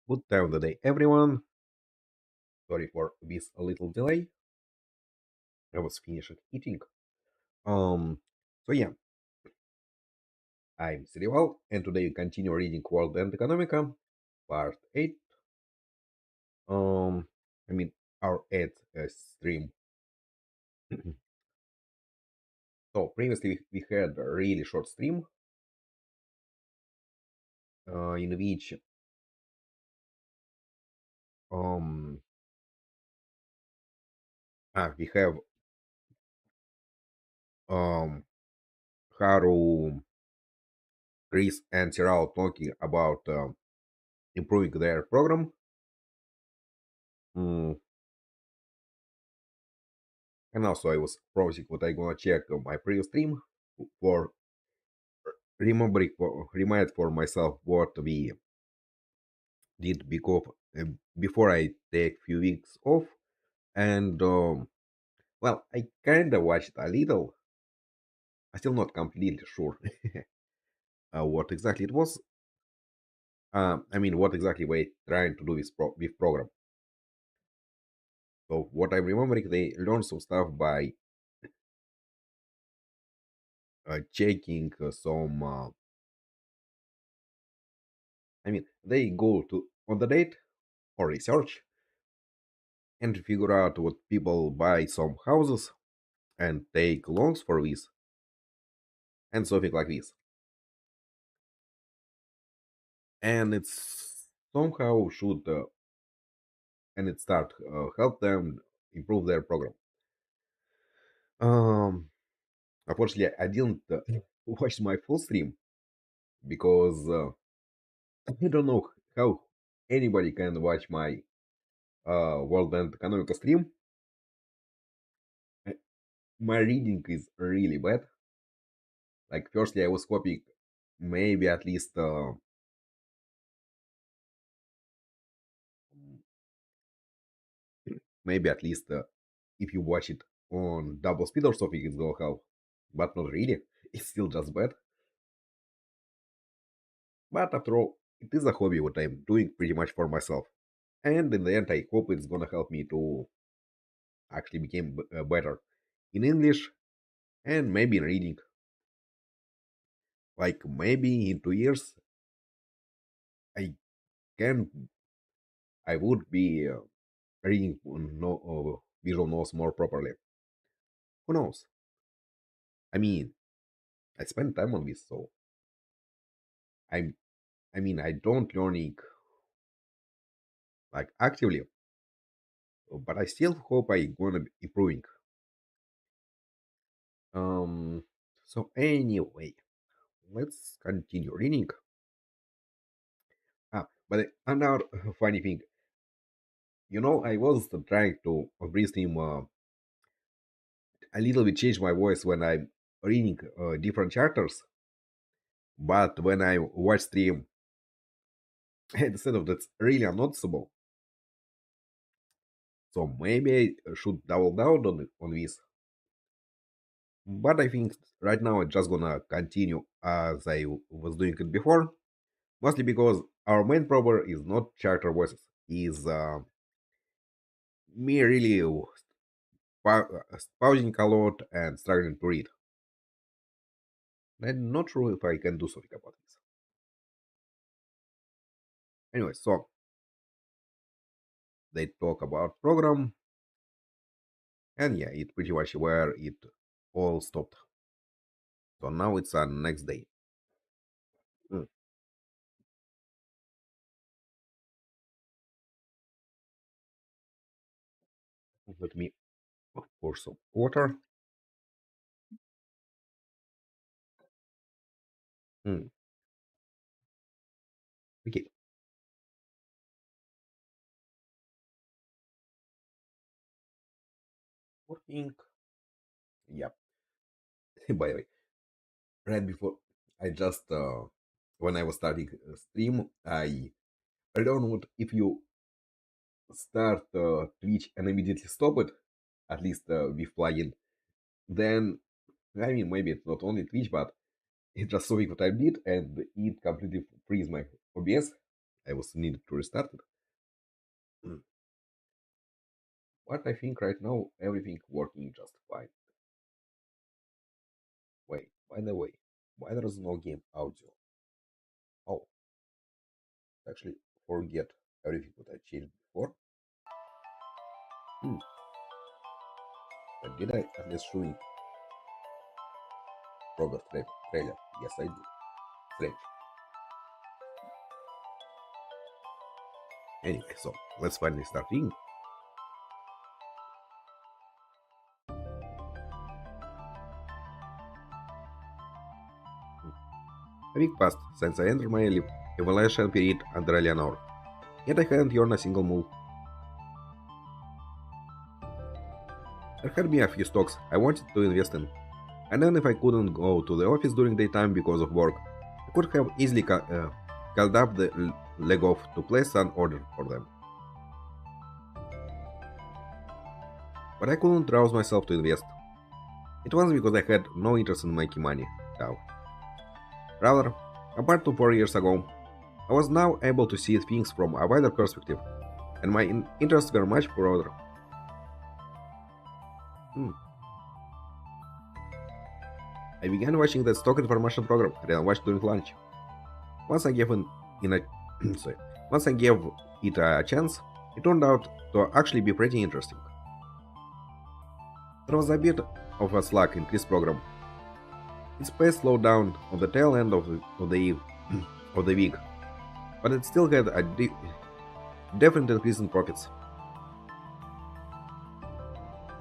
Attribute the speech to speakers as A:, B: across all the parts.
A: Good time of the day, everyone. Sorry for this little delay. I was finished eating. Um, so yeah, I'm Serival, and today we continue reading World and Economica, Part 8. Um, I mean, our 8th stream. So previously we had a really short stream in which um we have um Haru, Chris, and Tirao talking about improving their program. Mm, and also I was promising what I gonna check on my previous stream for remembering for remind for myself what we did because before I take few weeks off and well I kinda watched a little. I'm still not completely sure what exactly it was. I mean what exactly we trying to do with program. So what I'm remembering they learned some stuff by checking some I mean they go to on the date or research and figure out what people buy some houses and take loans for this and something like this. And it's somehow should and it start help them improve their program. Um, Unfortunately, I didn't watch my full stream because I don't know how anybody can watch my World and Economic stream. Uh, My reading is really bad. Like, firstly, I was copying maybe at least maybe at least if you watch it on double speed or something, it's gonna help. But not really. It's still just bad. But after all, it is a hobby what I'm doing pretty much for myself. And in the end, I hope it's gonna help me to actually become better in English and maybe in reading. Like maybe in 2 years, I can, I would be reading visual novels more properly. Who knows? I mean, I spend time on this, so I'm. I mean, I don't learning like actively, but I still hope I gonna be improving. Um. So anyway, let's continue reading. But another funny thing, I was trying to breathe him a little bit change my voice when I'm reading different chapters, but when I watch stream, instead of that's really unnoticeable. So maybe I should double down on this. But I think right now it's just gonna continue as I was doing it before, mostly because our main problem is not character voices, is me really pausing a lot and struggling to read. I'm not sure if I can do something about this. Anyway, so they talk about program, and yeah, it pretty much where it all stopped. So now it's next day. Mm, Let me pour some water. Mm, Okay, working. Yeah. By the way, right before I just when I was starting stream, I don't know if you start Twitch and immediately stop it, at least with plugin, then I mean maybe it's not only Twitch, but it just saw what I did and it completely freeze my OBS. I was needed to restart it. Mm. But I think right now everything working just fine. Wait, by the way, why there's no game audio? Oh, actually forget everything what I changed before. Hmm. But did I at least showing progress trailer? Yes, I did. Strange. Anyway, so let's finally start reading. A week passed since I entered my evaluation period under Eleanor, yet I hadn't earned a single move. There had been a few stocks I wanted to invest in, and then if I couldn't go to the office during daytime because of work, I could have easily called up the leg off to place an order for them. But I couldn't rouse myself to invest. It wasn't because I had no interest in making money, though. Rather, compared to 4 years ago, I was now able to see things from a wider perspective, and my interests were much broader. Hmm. I began watching the stock information program that I watched during lunch. Once I gave in a sorry, once I gave it a chance, it turned out to actually be pretty interesting. There was a bit of a slack in this program. Its pace slowed down on the tail end of the week, but it still had a definite increase in profits.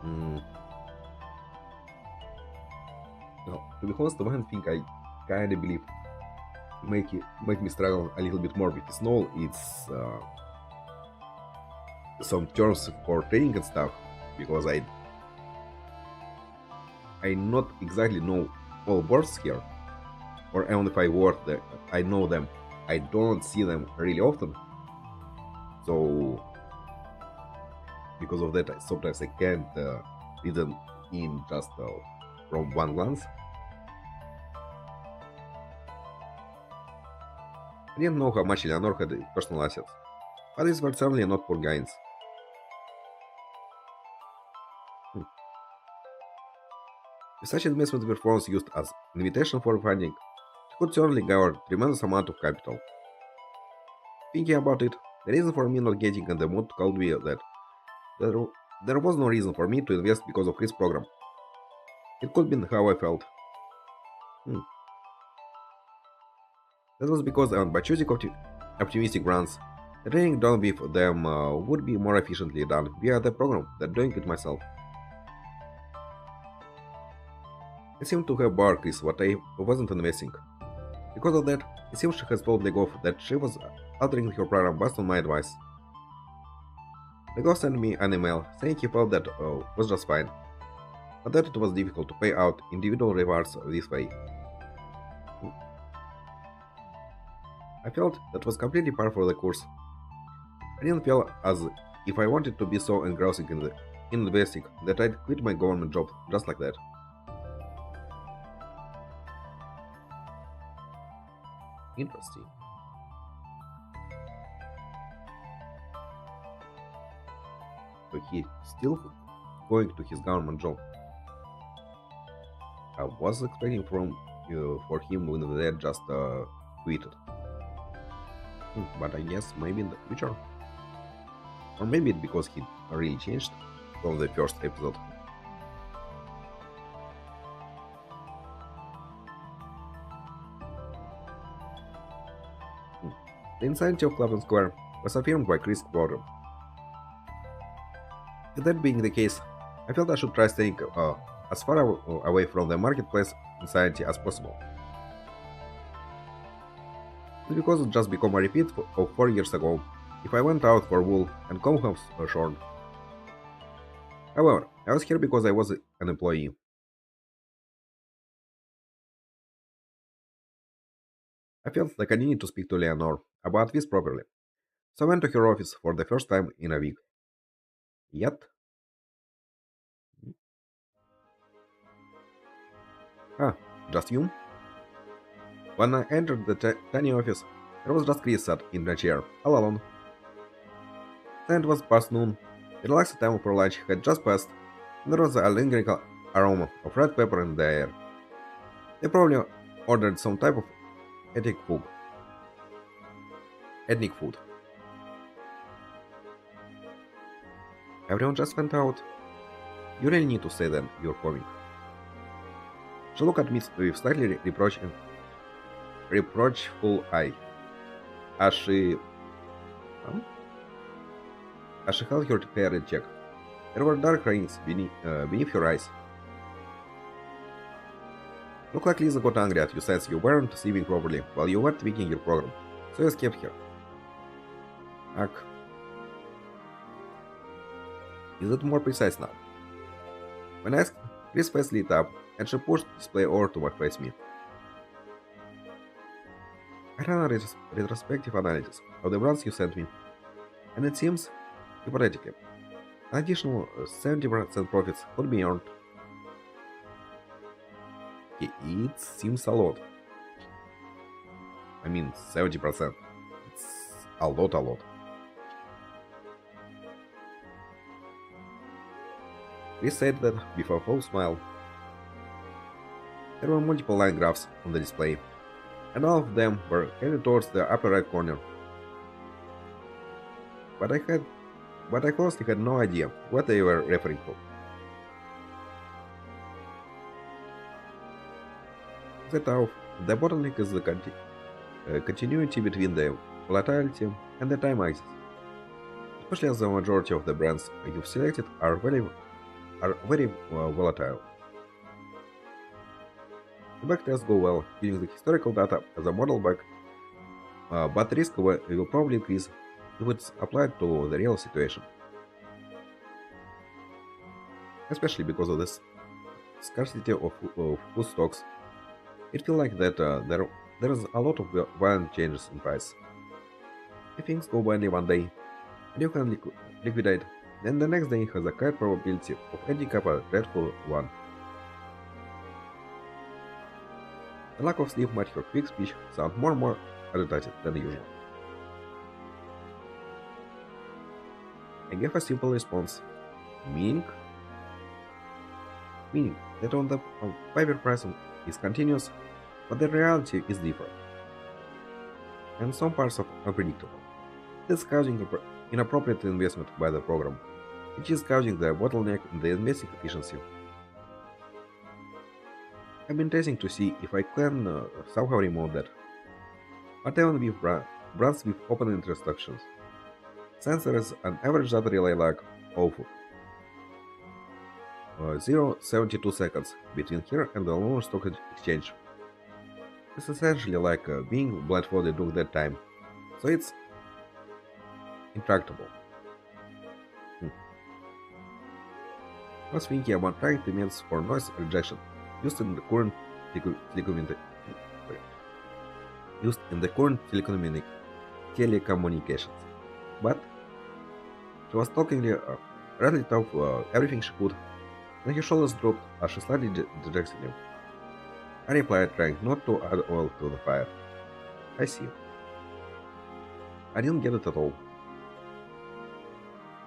A: Mm, no, to be honest, the one thing I kind of believe make me struggle a little bit more with this novel, it's some terms for trading and stuff, because I not exactly know all words here, or even if I word that I know them, I don't see them really often. So because of that, sometimes I can't read them in just from one glance. I didn't know how much Eleanor had in personal assets, but these were certainly not poor gains. Hmm. If such investment performance used as invitation for funding, it could certainly gather tremendous amount of capital. Thinking about it, the reason for me not getting in the mood could be that there, there was no reason for me to invest because of his program. It could be how I felt. Hmm. That was because by choosing optimistic runs, the training done with them would be more efficiently done via the program than doing it myself. I seemed to have barked is what I wasn't investing. Because of that, it seems she has told Legov that she was altering her program based on my advice. Legov sent me an email saying he felt that was just fine, but that it was difficult to pay out individual rewards this way. I felt that was completely par for the course. I didn't feel as if I wanted to be so engrossing in investing that I'd quit my government job just like that. Interesting. So he still going to his government job. I was expecting from for him when they just quitted. But I guess maybe in the future, or maybe it because he really changed from the first episode. Hmm. The insanity of Clapham Square was affirmed by Chris Quarter. With that being the case, I felt I should try staying as far away from the marketplace insanity as possible. It's because it just became a repeat of 4 years ago, if I went out for wool and come home shorn. However, I was here because I was an employee. I felt like I needed to speak to Leonore about this properly, so I went to her office for the first time in a week. Yet, ah, just you? When I entered the tiny office, there was just Chris sat in a chair, all alone. Then it was past noon. The relaxed time for lunch had just passed, and there was a lingering aroma of red pepper in the air. They probably ordered some type of ethnic food. Ethnic food. Everyone just went out. You really need to say that you're coming. She looked at me with slightly reproachful eye as she um, as she held her hair in check. There were dark rings beneath her eyes. Looked like Lisa got angry at you since you weren't sleeping properly while you were tweaking your program, so you escaped her. Ugh, is it more precise now? When asked, Chris' face lit up and she pushed the display over to face me. I ran a retrospective analysis of the brands you sent me, and it seems, hypothetically, an additional 70% profits could be earned. It seems a lot. I mean, 70%. It's a lot, a lot. Chris said that with a full smile. There were multiple line graphs on the display, and all of them were headed towards the upper right corner. But I honestly had no idea what they were referring to. That off, the bottleneck is the continuity between the volatility and the time axis, especially as the majority of the brands you've selected are very volatile. The backtests go well using the historical data as a model back, but the risk will probably increase if it's applied to the real situation, especially because of this scarcity of food stocks. It feels like that there is a lot of violent changes in price. If things go badly one day and you can liquidate, then the next day has a high probability of ending up a dreadful one. The lack of sleep made her quick speech sound more and more agitated than usual. I gave a simple response, meaning that on the paper price is continuous, but the reality is different, and some parts are unpredictable. This is causing inappropriate investment by the program, which is causing the bottleneck in the investing efficiency. I've been testing to see if I can somehow remove that, but even with brands with open instructions, since there is an average data relay lag of 0.72 seconds between here and the London Stock Exchange. It's essentially like being blindfolded during that time, so it's intractable. I was thinking about trying the methods for noise rejection used in the current telecommunications, but she was talking rattled off everything she could, and her shoulders dropped as she slightly dejected him. I replied, trying not to add oil to the fire. I see. I didn't get it at all.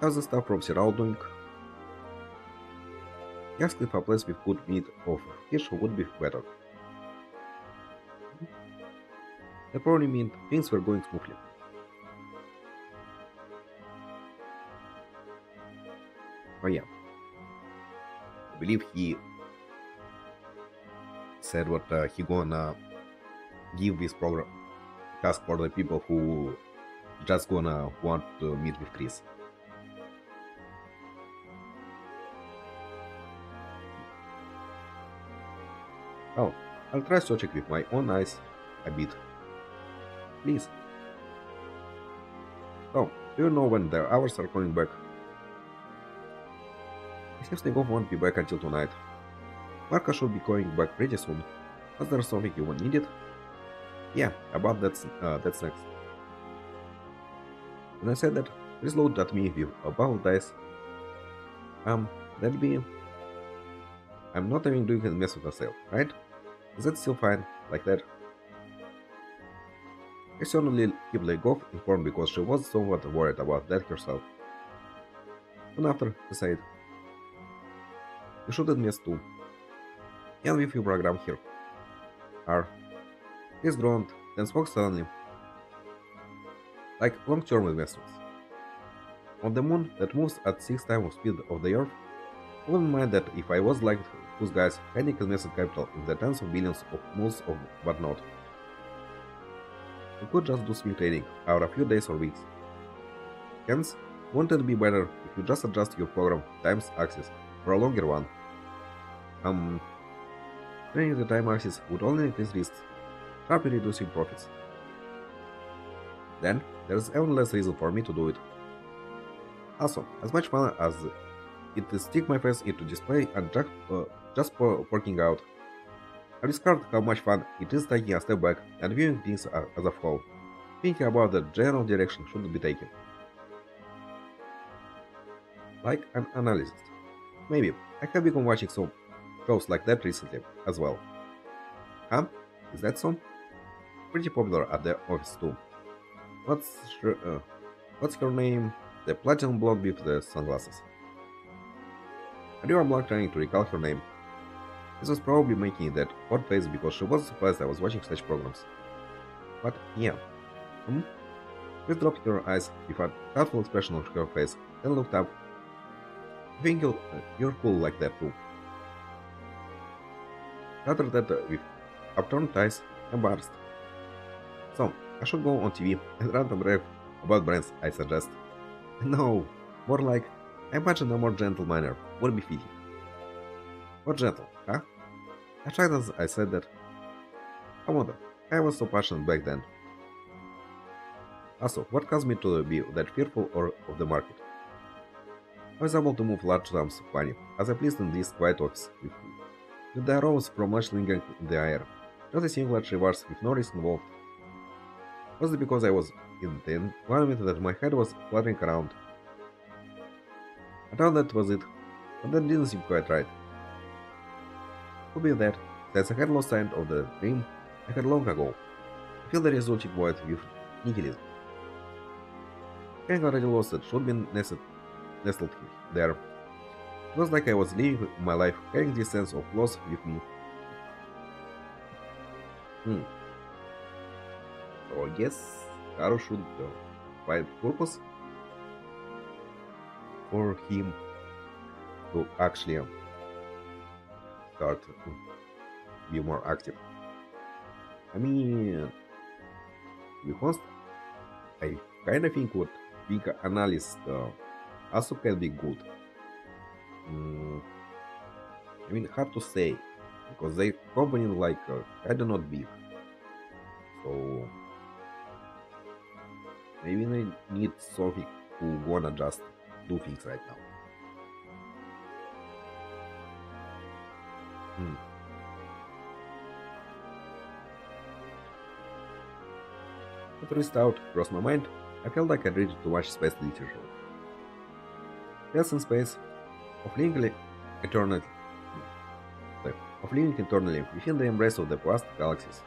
A: How's the stuff from Sirao doing? He asked if a place with good meat of fish would be better. That probably meant things were going smoothly. Oh yeah, I believe he said what he gonna give this program task for the people who just gonna want to meet with Chris. Oh, I'll try searching with my own eyes a bit. Please. Oh, do you know when the hours are coming back? It seems they won't be back until tonight. Marka should be going back pretty soon. Was there something you needed? Yeah, about that's next. When I said that, Chris looked at me with a bubble dice. That'd be. I'm not even doing a mess with myself, right? Is that still fine, like that? I certainly kept Legov informed because she was somewhat worried about that herself. And after, he said, you shouldn't miss too. And with your program here. Are. Chris groaned, then spoke suddenly, like long-term investments. On the moon that moves at 6 times the speed of the Earth, I wouldn't mind that if I was like those guys hiding invested capital in the tens of billions of moons of whatnot. I could just do swing trading over a few days or weeks. Hence, wouldn't it be better if you just adjust your program times axis for a longer one? Training the time axis would only increase risks, sharply reducing profits. Then, there's even less reason for me to do it. Also, as much fun as it is stick my face into display and just working out, I discovered how much fun it is taking a step back and viewing things as a whole, thinking about the general direction should be taken. Like an analyst. Maybe I have become watching some shows like that recently as well. Huh? Is that so? Pretty popular at the office too. What's her, uh, what's her name? The platinum blonde with the sunglasses. I do a blank trying to recall her name. This was probably making that odd face because she was surprised I was watching such programs. But yeah. Chris dropped her eyes with a thoughtful expression on her face, then looked up. I think you're cool like that too. Rather that with upturned eyes, embarrassed. So, I should go on TV and rant and rave about brands, I suggest. No, more like, I imagine a more gentle manner would be fitting. More gentle, huh? I tried as I said that. I wonder, I was so passionate back then. Also, what caused me to be that fearful of the market? I was able to move large sums of money, as I pleased in this quiet office, with the aromas from much lingering in the air, just a single large rewards with no risk involved. Was it because I was in the environment that my head was fluttering around? I thought that was it, but that didn't seem quite right. Could be that, since I had lost sight of the dream I had long ago, I feel the resulting void with nihilism. Having already lost it should be nestled there. It was like I was living my life carrying this sense of loss with me. So I guess Haru should find purpose for him to actually start to be more active. I mean, to be honest, I kind of think what big analysts also can be good. Mm, I mean, hard to say because they company like kind of not big, so maybe they need something who wanna just do things right now. Hmm. But reached out across my mind, I felt like I'd read too much space literature. Yes, in space, of living eternally, of living eternally within the embrace of the vast galaxies.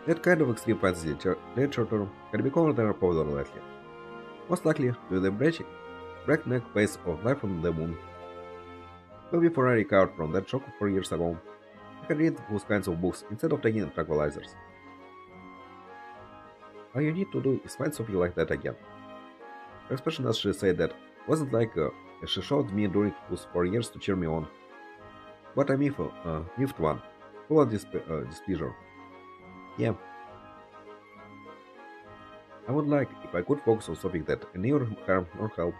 A: That kind of extreme fantasy literature can be called popular lately. Most likely with the breakneck pace of life on the moon. But before I recovered from that shock 4 years ago, I can read those kinds of books instead of taking tranquilizers. All you need to do is find something like that again. Her expression as she said that wasn't like she showed me during those 4 years to cheer me on, but a miffed one, full of displeasure. Yeah, I would like if I could focus on something that neither harm nor help.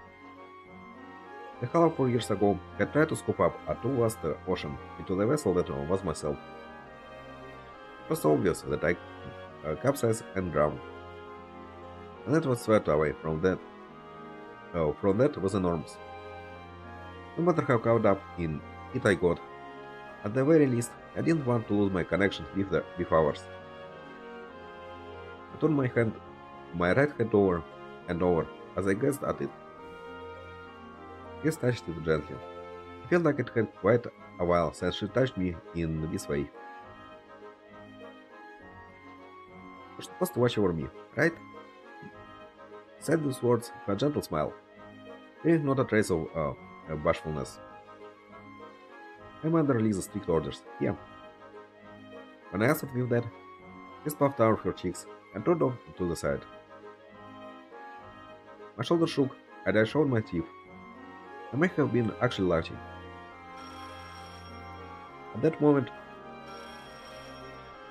A: The Half 4 years ago had tried to scoop up a too vast ocean into the vessel that was myself. It was obvious that I capsized and drowned, and that was swept away from that was enormous. No matter how caught up in it I got, at the very least, I didn't want to lose my connection with ours. I turned my right hand over and over as I gazed at it. Grace touched it gently. I felt like it had quite a while since she touched me in this way. You're supposed to watch over me, right? Said these words with a gentle smile, bearing not a trace of bashfulness. I'm under Lisa's strict orders. Yeah. When I answered with that, she puffed out her cheeks and turned off to the side. My shoulders shook and I showed my teeth. I might have been actually lucky. At that moment,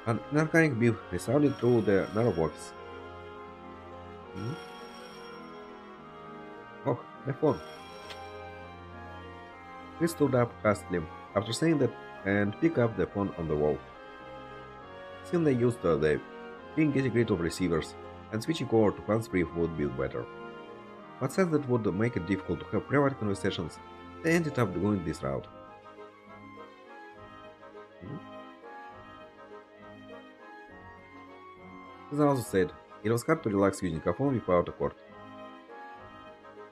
A: an inorganic beep resounded through the narrow office. Hmm? Oh, my phone. Chris stood up hastily after saying that and picked up the phone on the wall. Soon they used the being getting rid of receivers and switching over to hands-free would be better. But since that would make it difficult to have private conversations, they ended up going this route. Hmm? As I also said, it was hard to relax using a phone without a cord.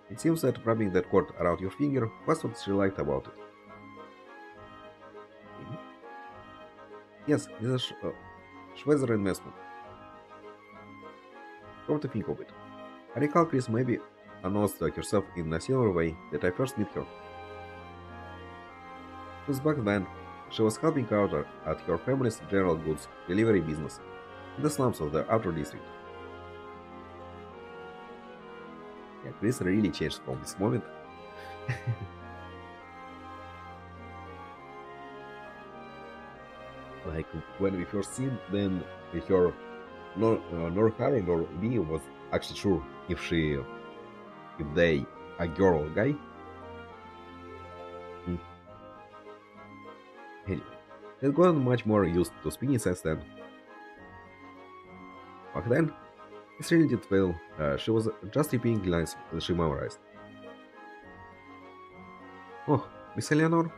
A: It seems that rubbing that cord around your finger was what she liked about it. Mhm. Yes, this is Schweizer investment. Come to think of it. I recall Chris maybe announced herself in a similar way that I first met her. It was back then. She was helping out at her family's general goods delivery business in the slums of the outer district. Yeah, Chris really changed from this moment. Like when we first seen, then her nor Harry nor me was actually sure if they a girl or guy. Hmm. Anyway, they've gotten much more used to speaking since then. Back then, this really did fail. She was just repeating lines that she memorized. Oh, Miss Eleanor?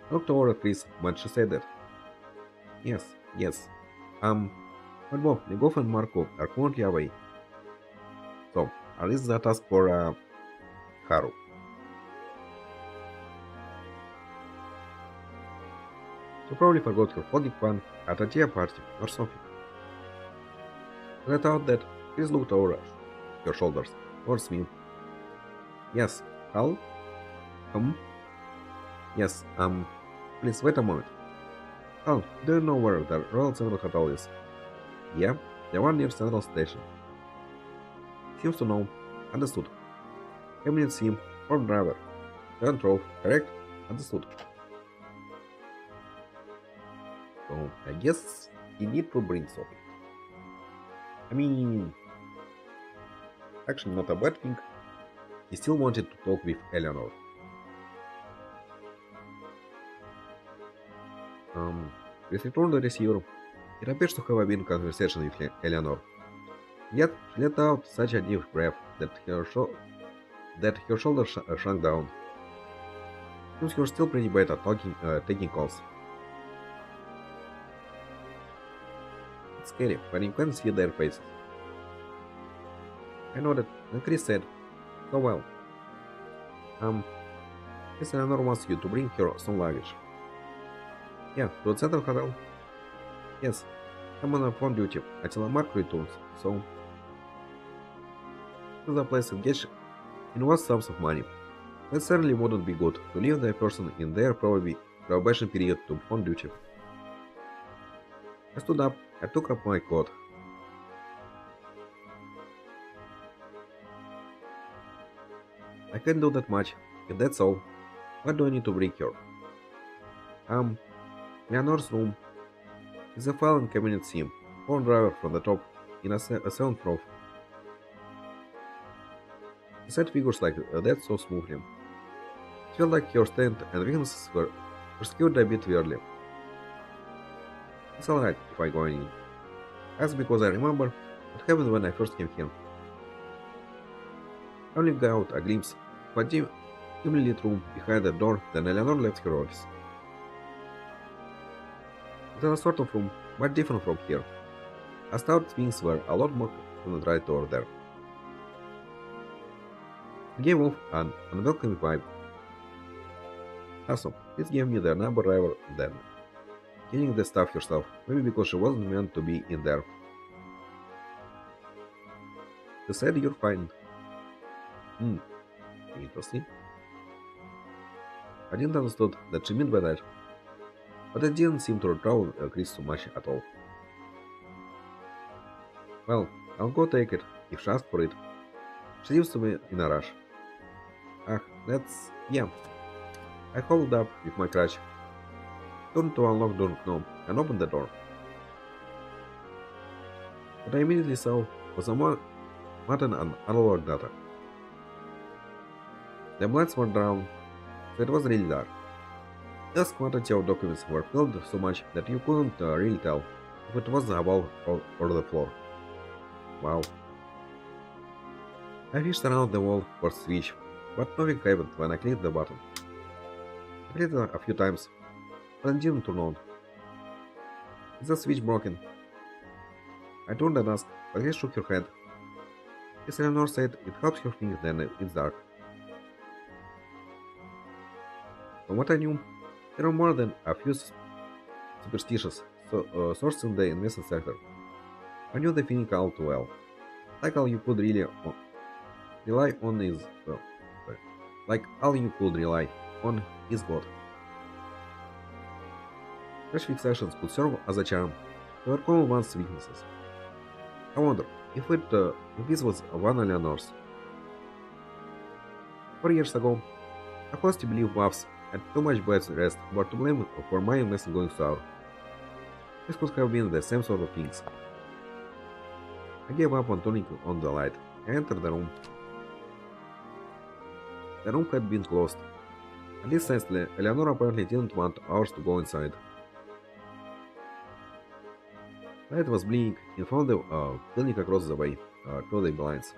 A: I looked over at Chris when she said that. Yes, yes. But both Legov and Marco are currently away. So, at least that task for Haru. She probably forgot her folding pan at a tea party or something. And I thought that Chris looked over her shoulders towards me. Yes, Hal? Yes, please wait a moment. Hal, do you know where the Royal Central Hotel is? Yeah, the one near Central Station. Seems to know. Understood. Cabinet sim, form driver. Turn drove, correct? Understood. So, I guess he need to bring something. I mean, actually not a bad thing. He still wanted to talk with Eleanor. With return the receiver, it appears to have been a conversation with Eleanor. Yet she let out such a deep breath that her shoulders shrunk down. Seems you're still pretty bad at taking calls. It's scary when you can't see their faces. I know that, and Chris said, so well. Miss Eleanor wants you to bring her some luggage. Yeah, to the Central Hotel? Yes. I'm on a phone duty until Mark returns, so to the place engaged in vast sums of money. It certainly wouldn't be good to leave the person in their probation period to phone duty. I stood up, I took up my coat. I can't do that much. If that's all, what do I need to bring here? Um, Leonor's room is a file and cabinet seam, phone driver from the top, in a seventh floor. He said figures like that so smoothly. It felt like her stand and weaknesses were skewed a bit weirdly. It's alright if I go in. That's because I remember what happened when I first came here. I only got out a glimpse of a dimly lit room behind the door, then Eleanor left her office. It was a sort of room, but different from here. I thought things were a lot more concentrated over there. It gave off an unwelcoming vibe. Awesome, please give me the number driver then. Getting the stuff yourself, maybe because she wasn't meant to be in there. She said you're fine. Interesting. I didn't understand that she meant by that, but it didn't seem to trouble Chris too much at all. Well, I'll go take it, if she asks for it. She seems to be in a rush. Yeah. I hauled up with my crutch, turned to unlock door knob, and opened the door. What I immediately saw was a modern and analog data. The blinds were down, so it was really dark. This quantity of documents were filled so much that you couldn't really tell if it was the wall or the floor. Wow. I fished around the wall for a switch, but nothing happened when I clicked the button. I clicked it a few times, but it didn't turn on. Is the switch broken? I turned and asked, but he shook her head. Miss Eleanor said it helps her think when it's dark. From what I knew, there were more than a few superstitious sources in the investment sector. I knew the thing all too well. Like all you could really rely on is like all you could rely on is God. Such fixations could serve as a charm to overcome one's weaknesses. I wonder if this was one of Eleanor's. 4 years ago, I was to believe Waffs had too much bad rest were to blame for my investment going sour. This could have been the same sort of things. I gave up on turning on the light. I entered the room. The room had been closed. At least since Eleanor apparently didn't want ours to go inside. Light was blinking in front of the building across the way, through the blinds.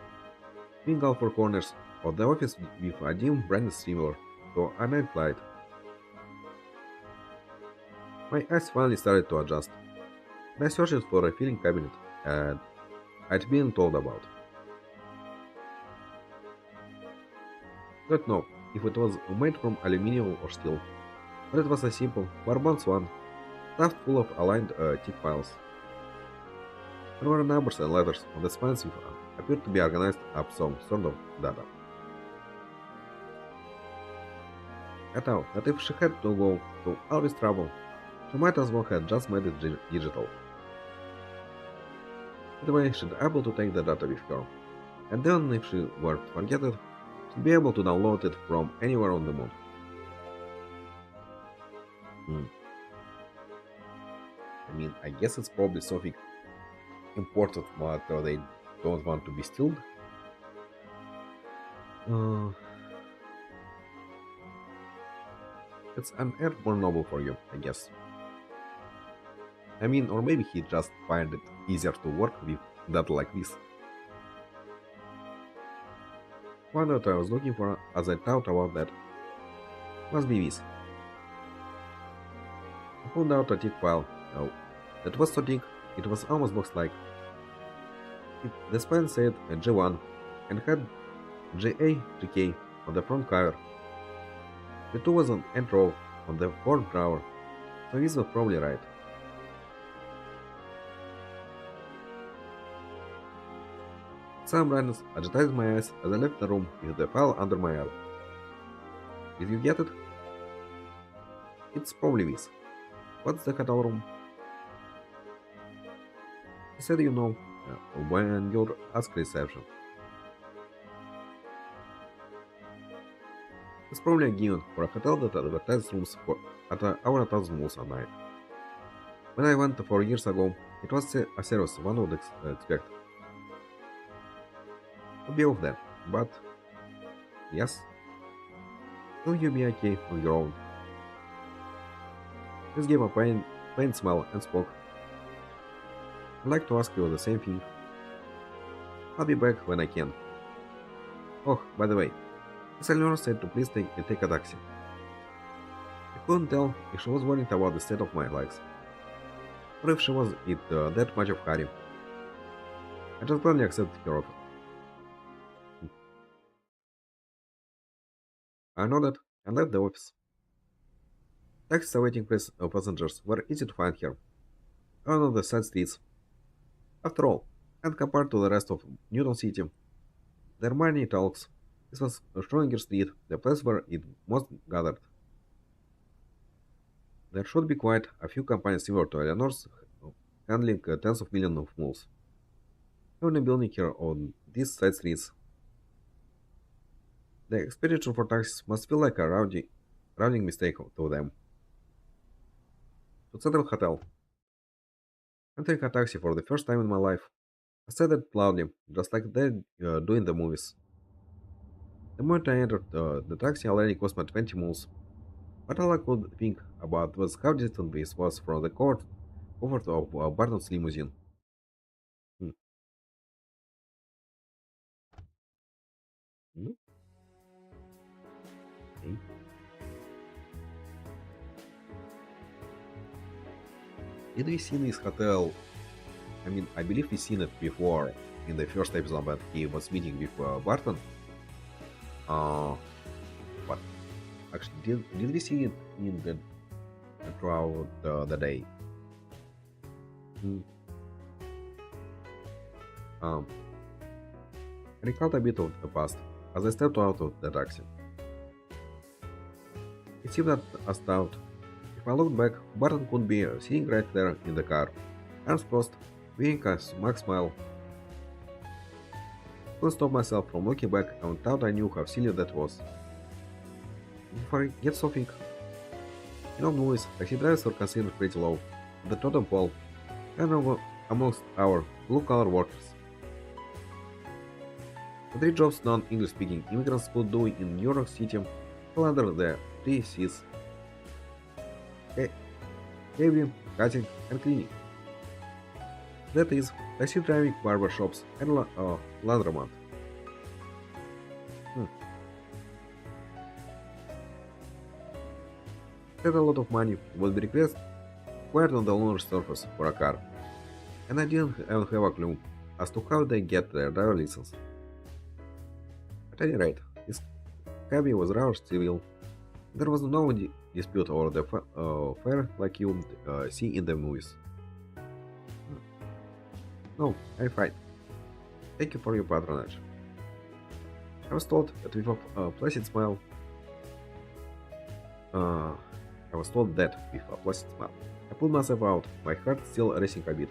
A: Being all four corners of the office with a dim brightness similar to a night light. My eyes finally started to adjust, and I searched for a filing cabinet I'd been told about. Don't know if it was made from aluminium or steel, but it was a simple, bare-bones one, stuffed full of aligned thick files. There were numbers and letters on the spines which appeared to be organized up some sort of data. I thought that if she had to go through all this trouble, she might as well have just made it digital. That way she'd be able to take the data with her, and then if she were to forget it, she'd be able to download it from anywhere on the moon. I mean, I guess it's probably something important, but they don't want to be stealed. It's an airborne novel for you, I guess. I mean, or maybe he just find it easier to work with data like this. One that I was looking for as I thought about that must be this. I pulled out a thick file. Oh, that was so thick, it was almost box-like. The spine said G1 and had GA, GK on the front cover. The 2 was an end row on the fourth drawer, so this was probably right. Some brightness agitated my eyes as I left the room with the file under my arm. Did you get it? It's probably this. What's the hotel room? He said you know when you'll ask reception. It's probably a given for a hotel that advertises rooms for at our 1,000 moves a night. When I went 4 years ago, it was a service one would expect. Could be of that, but yes, will you be okay on your own? Chris gave a faint smile and spoke. I'd like to ask you the same thing. I'll be back when I can. Oh, by the way, Miss Eleanor said to please take a taxi. I couldn't tell if she was worried about the state of my legs, or if she was in that much of a hurry. I just gladly accepted her offer. I nodded and left the office. Taxis awaiting passengers were easy to find here, on the side streets. After all, and compared to the rest of Newton City, there are many talks. This was Schrödinger Street, the place where it most gathered. There should be quite a few companies similar to Eleanor's handling tens of millions of moves. Having a building here on these side streets, the expenditure for taxis must feel like a rounding mistake to them. To Central Hotel. Entering a taxi for the first time in my life, I said it loudly, just like they do in the movies. The moment I entered the taxi already cost me 20 moves, but all I could think about was how distant this was from the comfort of Barton's limousine. Hmm. Hmm? Okay. Did we see this hotel? I mean, I believe we seen it before in the first episode that he was meeting with Barton. Uh, but actually, did we see it in the throughout the day? Hmm. Um, I recalled a bit of the past as I stepped out of the taxi. It seemed that as thought. If I looked back, Barton could be sitting right there in the car, arms crossed, wearing a smile. I couldn't stop myself from looking back and thought I knew how silly that was. Before I get something, movies, taxi drivers were considered pretty low, the totem pole, and amongst our blue-collar workers. The three jobs non-English speaking immigrants could do in New York City fell under the three C's: heavy, cutting, and cleaning. That is, taxi driving, barber shops, and laundromat. Hmm. That a lot of money would be required on the owner's surface for a car, and I didn't even have a clue as to how they get their driver license. At any rate, this cabbie was rather civil. There was no dispute over the fare like you see in the movies. No, I'm fine. Thank you for your patronage. I was told that with a placid smile. I was told that with a placid smile. I pulled myself out, my heart still racing a bit.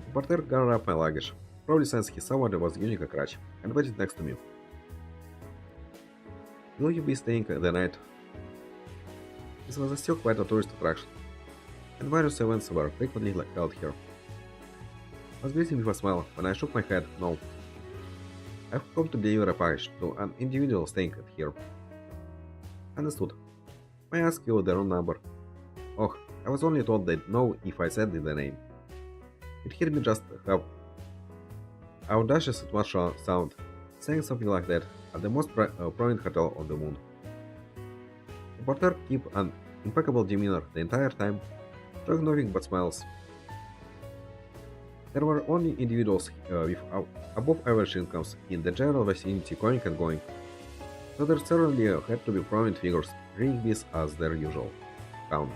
A: The porter gathered up my luggage, probably since he saw I was using a crutch, and waited next to me. Will you be staying the night? This was still quite a tourist attraction, and various events were frequently held here. I was greeting with a smile when I shook my head no. I've come to deliver a package to an individual staying here. Understood. May I ask you the room number? Oh, I was only told they'd know if I said the name. It hit me just how audacious it must sound, saying something like that at the most prominent hotel on the moon. The porter kept an impeccable demeanor the entire time, showing nothing but smiles. There were only individuals with above average incomes in the general vicinity coming and going, so there certainly had to be prominent figures reading this as their usual count.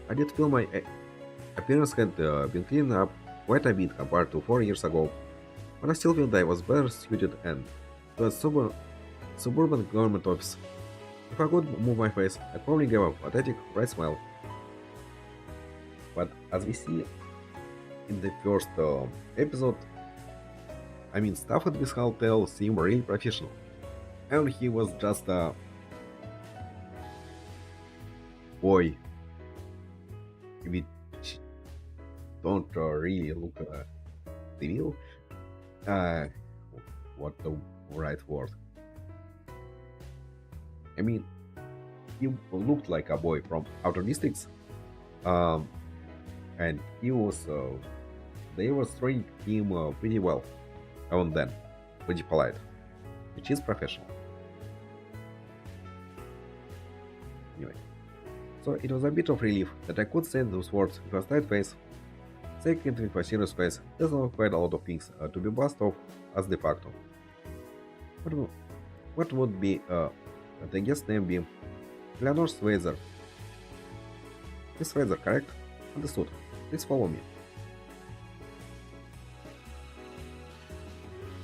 A: I did feel my appearance had been cleaned up quite a bit compared to 4 years ago, but I still felt I was better suited and to a suburban government office. If I could move my face, I'd probably give a pathetic, bright smile. But as we see in the first episode, I mean, staff at this hotel seemed really professional, and he was just a boy which don't really look civil. Uh, what the right word? I mean, he looked like a boy from outer districts, um, and he was. They was treating him pretty well, even then, pretty polite, which is professional. Anyway, so it was a bit of relief that I could say those words with a straight face. Saying it with a serious face does not quite a lot of things to be buzzed off as de facto. What, what would be the guest name be? Eleanor Swayzer. Miss Swayzer, correct? Understood. Please follow me.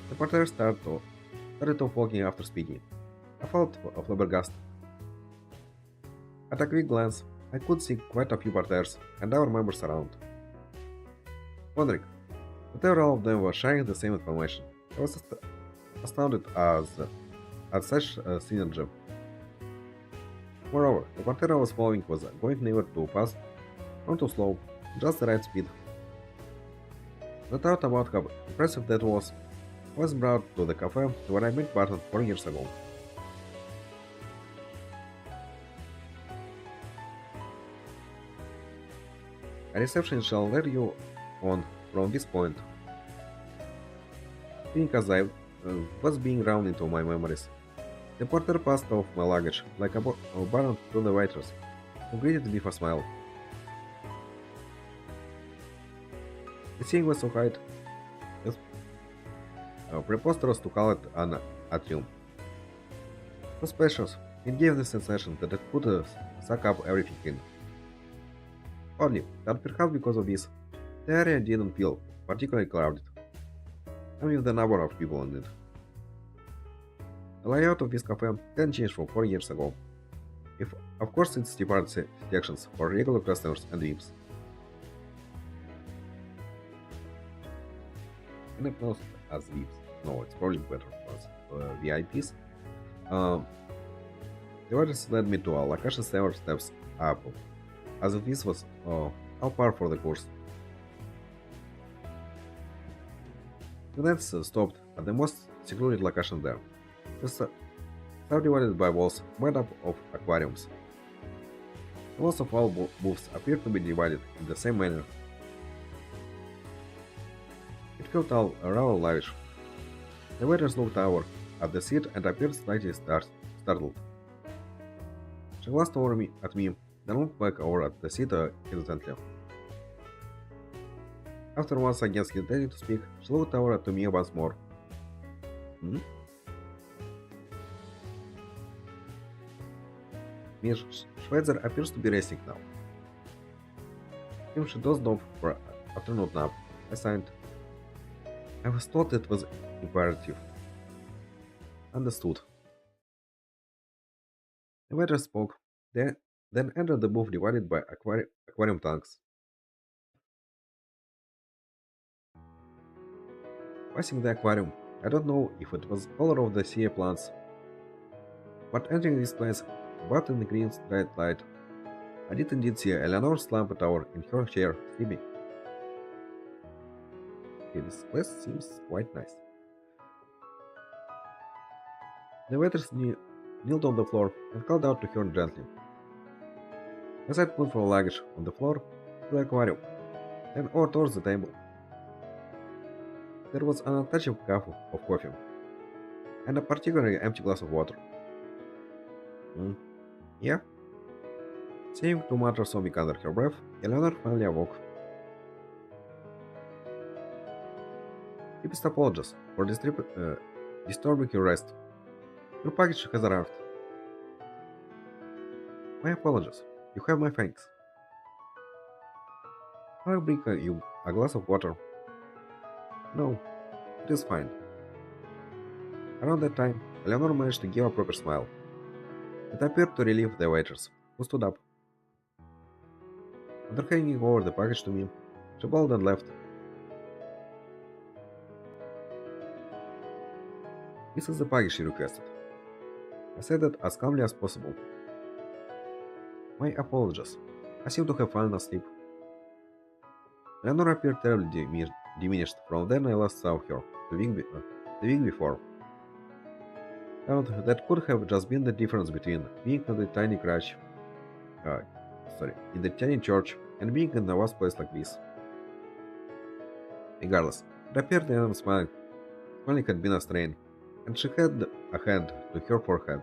A: The porter started off walking after speaking. I felt flabbergasted. At a quick glance, I could see quite a few porters and our members around. Wondering whether all of them were sharing the same information. I was astounded at such synergy. Moreover, the porter I was following was going neither too fast nor too slow, just the right speed. The thought about how impressive that was brought to the cafe where I met Barton 4 years ago. A reception shall lead you on from this point. Think as I was being round into my memories. The porter passed off my luggage like a baron to the waitress, who greeted me with a smile. The ceiling was so high, it's preposterous to call it an atrium. So spacious, it gave the sensation that it could suck up everything in. Oddly, that perhaps because of this, the area didn't feel particularly crowded, and with the number of people in it. The layout of this cafe hadn't changed from 4 years ago. If, of course, it's separate sections for regular customers and VIPs. And if not as VIPs, no, it's probably better as VIPs. The orders led me to a location several steps up, as if this was all par for the course. The nets stopped at the most secluded location there, just subdivided by walls made up of aquariums. The walls of all booths appeared to be divided in the same manner. It felt all rather lavish. The waiters looked over at the seat and appeared slightly startled. She glanced over at me, then looked back over at the seat hesitantly. After once again hesitating to speak, she looked over to me once more. Hmm? Miss Schweitzer appears to be resting now. If she dozed off for an afternoon nap, I signed. I was told it was imperative. Understood. The waiter spoke, then entered the booth divided by aquarium tanks. Passing the aquarium, I don't know if it was color of the sea plants, but entering this place, but in the green straight light, I did indeed see Eleanor slumped over in her chair, sleeping. Okay, this place seems quite nice. The waiters knelt on the floor and called out to her gently. As I put her luggage on the floor to the aquarium, then over towards the table. There was an untouchable cup of coffee, and a particularly empty glass of water. Yeah? Saying to mutter something under her breath, Eleanor finally awoke. Deepest apologies for disturbing your rest. Your package has arrived. My apologies. You have my thanks. I'll bring you a glass of water. No, it is fine. Around that time, Eleanor managed to give a proper smile. It appeared to relieve the waiters, who stood up. After handing over the package to me, she bowed and left. This is the package she requested. I said it as calmly as possible. My apologies. I seem to have fallen asleep. Eleanor appeared terribly diminished from when I last saw her, the week before. And that could have just been the difference between being in the tiny crash, uh, in the tiny church, and being in a vast place like this. Regardless, it appeared Eleanor smiling had been a strain, and she had a hand to her forehead,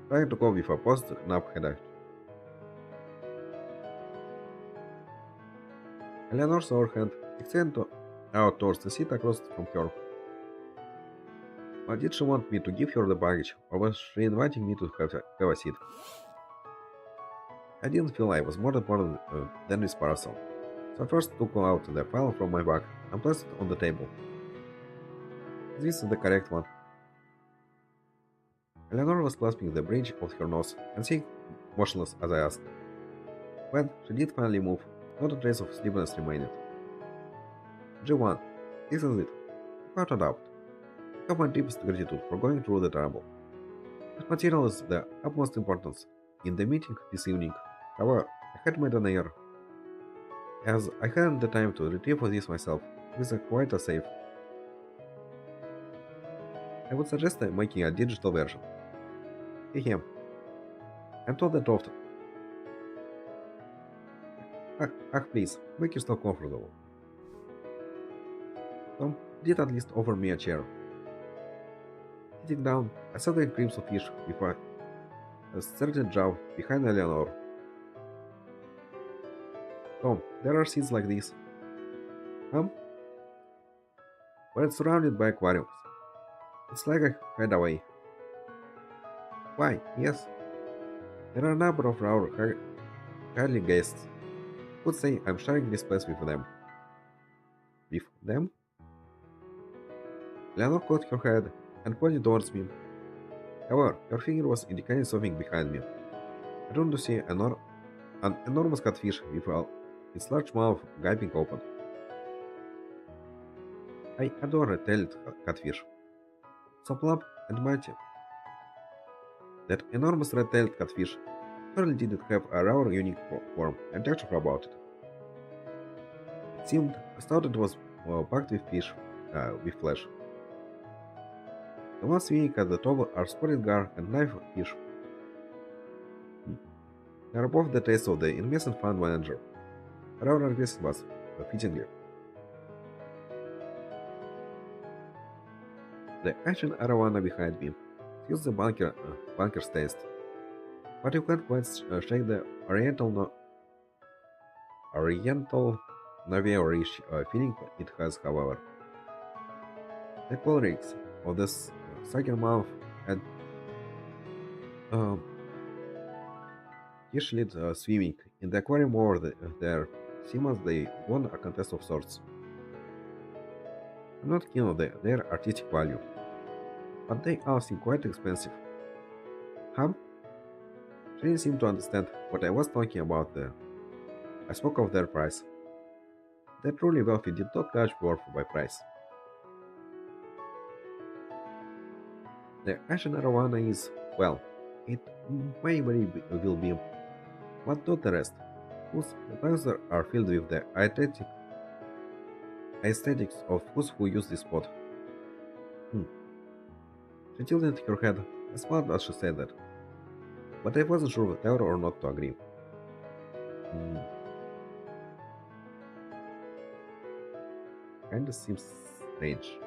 A: trying to cope with a post-nap headache. Eleanor saw her hand, extended out towards the seat across from her. Did she want me to give her the baggage, or was she inviting me to have a seat? I didn't feel I was more important than this parcel, so I first took out the file from my bag and placed it on the table. This is the correct one. Eleanor was clasping the bridge of her nose and sitting motionless as I asked. When she did finally move, not a trace of sleepiness remained. G1, this is it. Without a doubt. You have my deepest gratitude for going through the trouble. This material is of the utmost importance in the meeting this evening. However, I had made an error, as I hadn't the time to retrieve this myself. It is quite a safe. I would suggest making a digital version. Hehe. I'm told that often. Please, make yourself comfortable. Tom did at least offer me a chair. Sitting down, I saw the crimson fish with a certain jaw behind Eleanor. Tom, there are seats like this. Well, it's surrounded by aquariums. It's like a hideaway. Why, yes. There are a number of our highly guests. Would say I'm sharing this place with them. With them? Eleanor caught her head and pointed towards me. However, her finger was indicating something behind me. I turned to see an enormous catfish with its large mouth gaping open. I adore red-tailed catfish. So plump and mighty. That enormous red-tailed catfish surely didn't have a rather unique form and texture about it. It seemed as though it was packed with fish, with flesh. The ones swimming at the top are spotted gar and knife fish. They are both the taste of the investment fund manager. Rather aggressive was, fittingly. The ancient arowana behind me feels the bunker's taste, but you can't quite shake the oriental Navierish feeling it has, however. The colorings of this second mouth and fish-lid swimming in the aquarium over there seem as they won a contest of sorts. I'm not keen on their artistic value, but they all seem quite expensive. Hum? She didn't seem to understand what I was talking about there. I spoke of their price. The truly wealthy did not judge worth by price. The ancient arowana is, well, it may very will be, but not the rest, whose lives are filled with the aesthetics of those who use this spot. Hmm. She tilted her head and smiled as she said that, but I wasn't sure whether or not to agree. Hmm. Kinda seems strange.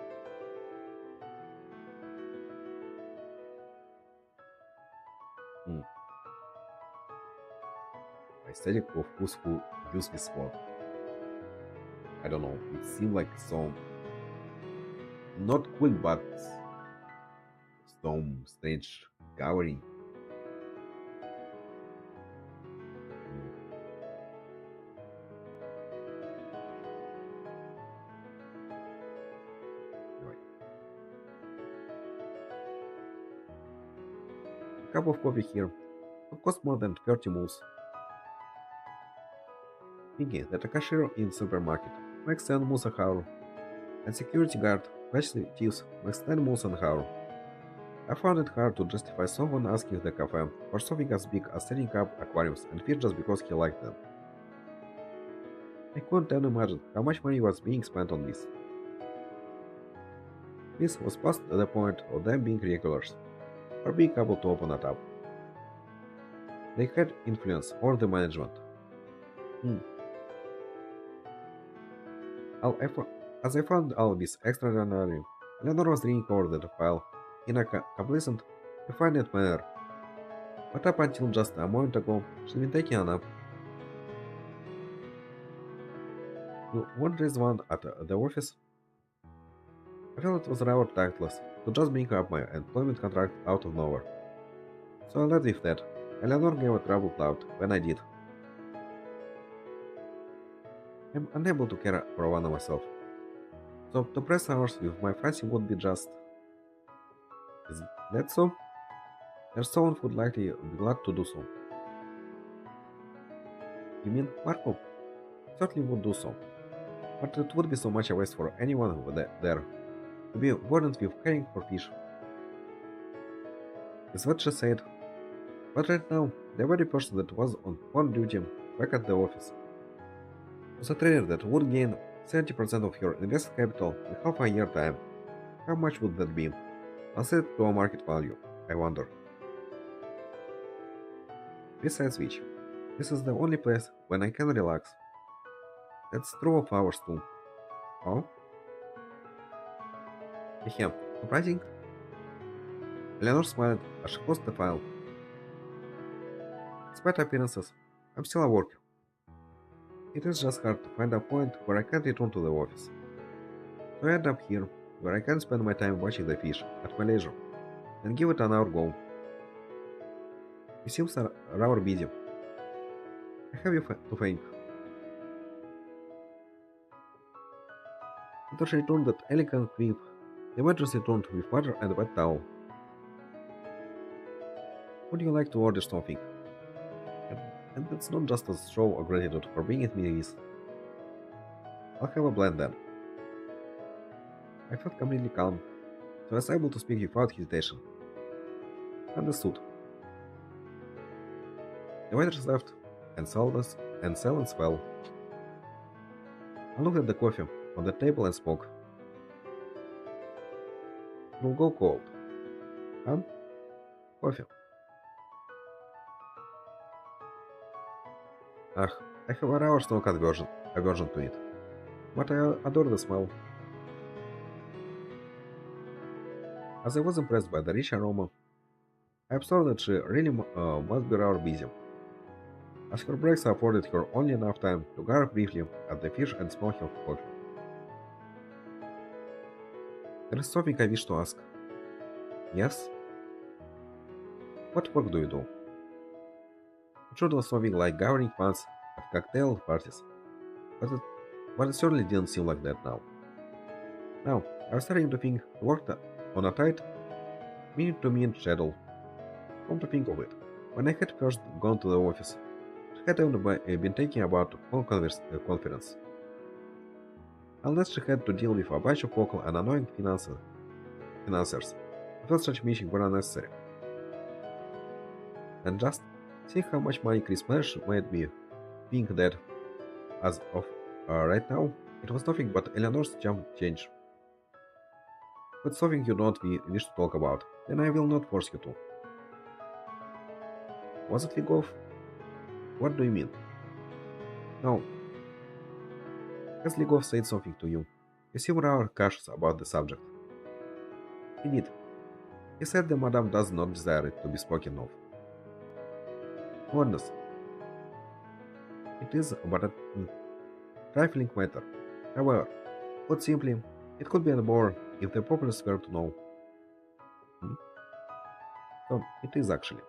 A: Hmm. Aesthetic of those who use this spot. I don't know, it seemed like some not cool but some strange covering. cup of coffee here would cost more than 30 moves. Thinking that a cashier in supermarket makes 10 moves an hour, and security guard especially thieves makes 10 moves an hour. I found it hard to justify someone asking the cafe for something as big as setting up aquariums and fish just because he liked them. I couldn't even imagine how much money was being spent on this. This was past the point of them being regulars, or being able to open a tab. They had influence over the management. Hmm. As I found all this extraordinary, Eleanor was reading over the file in a complacent, refined manner. But up until just a moment ago, she'd been taking a nap. You won't raise one at the office? I felt it was rather tactless to just bring up my employment contract out of nowhere. So I led with that. Eleanor gave a troubled laugh when I did. I'm unable to care for one of myself. So to press hours with my fancy would be just... Is that so? There's someone who'd likely be glad to do so. You mean Marco? Certainly would do so. But it would be so much a waste for anyone there to be burdened with caring for fish. Is what she said. But right now, the very person that was on duty back at the office was a trader that would gain 70% of your invested capital in half a year time. How much would that be? I'll set it to a market value, I wonder. Besides which, this is the only place when I can relax. That's true of ours too. Oh? Ahem, surprising? Eleanor smiled as she closed the file. Despite appearances, I'm still at work. It is just hard to find a point where I can't return to the office. So I end up here, where I can spend my time watching the fish at my leisure, and give it an hour go. You seem rather busy. I have you to thank. After she returned that elegant quip, the waitress returned with water and a wet towel. Would you like to order something? And it's not just a show of gratitude for being at me with. I'll have a blend then. I felt completely calm, so I was able to speak without hesitation. Understood. The waitress left, and silence fell. I looked at the coffee on the table and spoke. It will go cold. Huh? Coffee. I have a rather strong aversion to it, but I adore the smell. As I was impressed by the rich aroma, I observed that she really must be rather busy, as her breaks afforded her only enough time to glare briefly at the fish and smell her coffee. There is something I wish to ask. Yes? What work do you do? It should be something like gathering funds at cocktail parties, but it certainly didn't seem like that now. Now, I was starting to think he worked on a tight, minute-to-minute schedule. Come to think of it, when I had first gone to the office, she had only been thinking about one conference. Unless she had to deal with a bunch of local and annoying financiers, I felt such meetings were unnecessary. And just seeing how much money Chris managed made me think that, as of right now, it was nothing but Eleanor's jump change. But something you don't wish to talk about, then I will not force you to. Was it Vigov? What do you mean? No. Has Ligov said something to you? You seem rather cautious about the subject. He did. He said the madam does not desire it to be spoken of. Goodness. It is but a trifling matter. However, put simply, it could be a bore if the populace were to know. So, it is actually.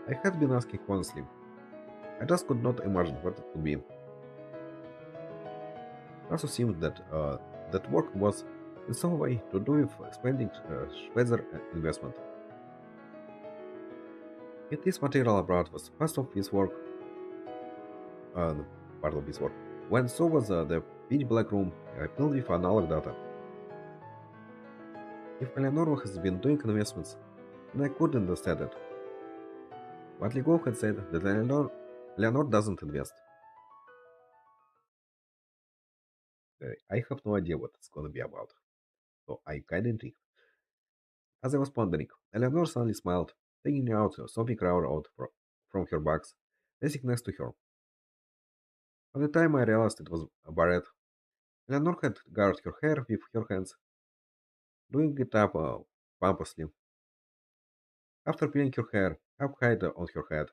A: I had been asking honestly. I just could not imagine what it could be. It also seemed that that work was in some way to do with expanding Schweitzer investment. If this material abroad was uh, part of his work, when so was the pitch black room filled with analog data. If Eleanor has been doing investments, then I could understand it. But Legov had said that Eleanor doesn't invest. I have no idea what it's gonna be about, so I kinda intrigued. As I was pondering, Eleanor suddenly smiled, taking out something round out from her box, placing next to her. By the time I realized it was a barrette, Eleanor had guarded her hair with her hands, doing it up pompously. After peeling her hair up high on her head,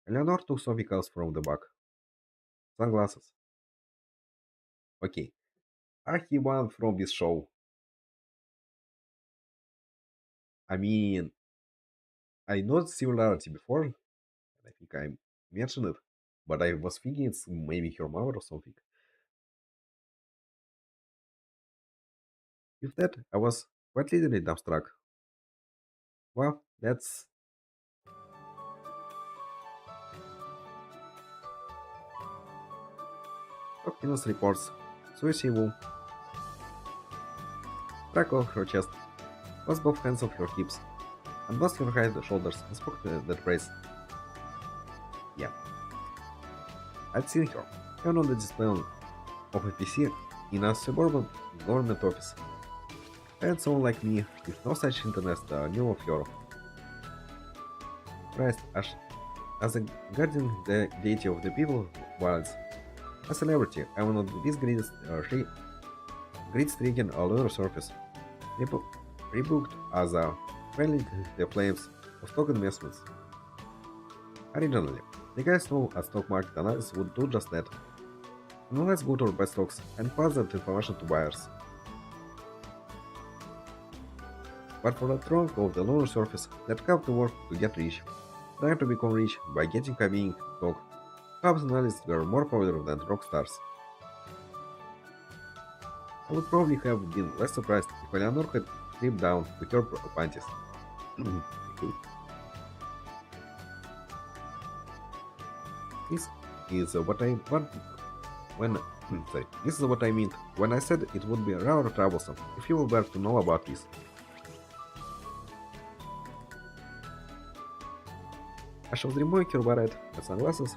A: Eleanor took something else from the bag. Sunglasses. Okay, are he one from this show? I mean, I know similarity before, and I think I mentioned it, but I was thinking it's maybe her mother or something. With that, I was quite literally dumbstruck. Well, that's Octinus reports. Suicide Wu struggled her chest, was both hands on her hips, and both her high shoulders and spoke that phrase. Yeah, I'd seen her, even on the display of a PC in a suburban government office. And someone like me, with no such internet, knew of her. Christ, as a guardian deity of the people wilds, a celebrity, I will not this grid-stricken lunar surface, rebooked as a failing the flames of stock investments. Originally, the guys know a stock market analysis would do just that. Analyze good or bad stocks and pass that information to buyers. But for the trunk of the lunar surface that come to work to get rich, trying to become rich by getting a being stock, perhaps analysts were more popular than rock stars. I would probably have been less surprised if Eleanor had stripped down to her panties. Okay. This is what I want when sorry, this is what I meant when I said it would be rather troublesome if you were to know about this. As she was removing her barrette and sunglasses,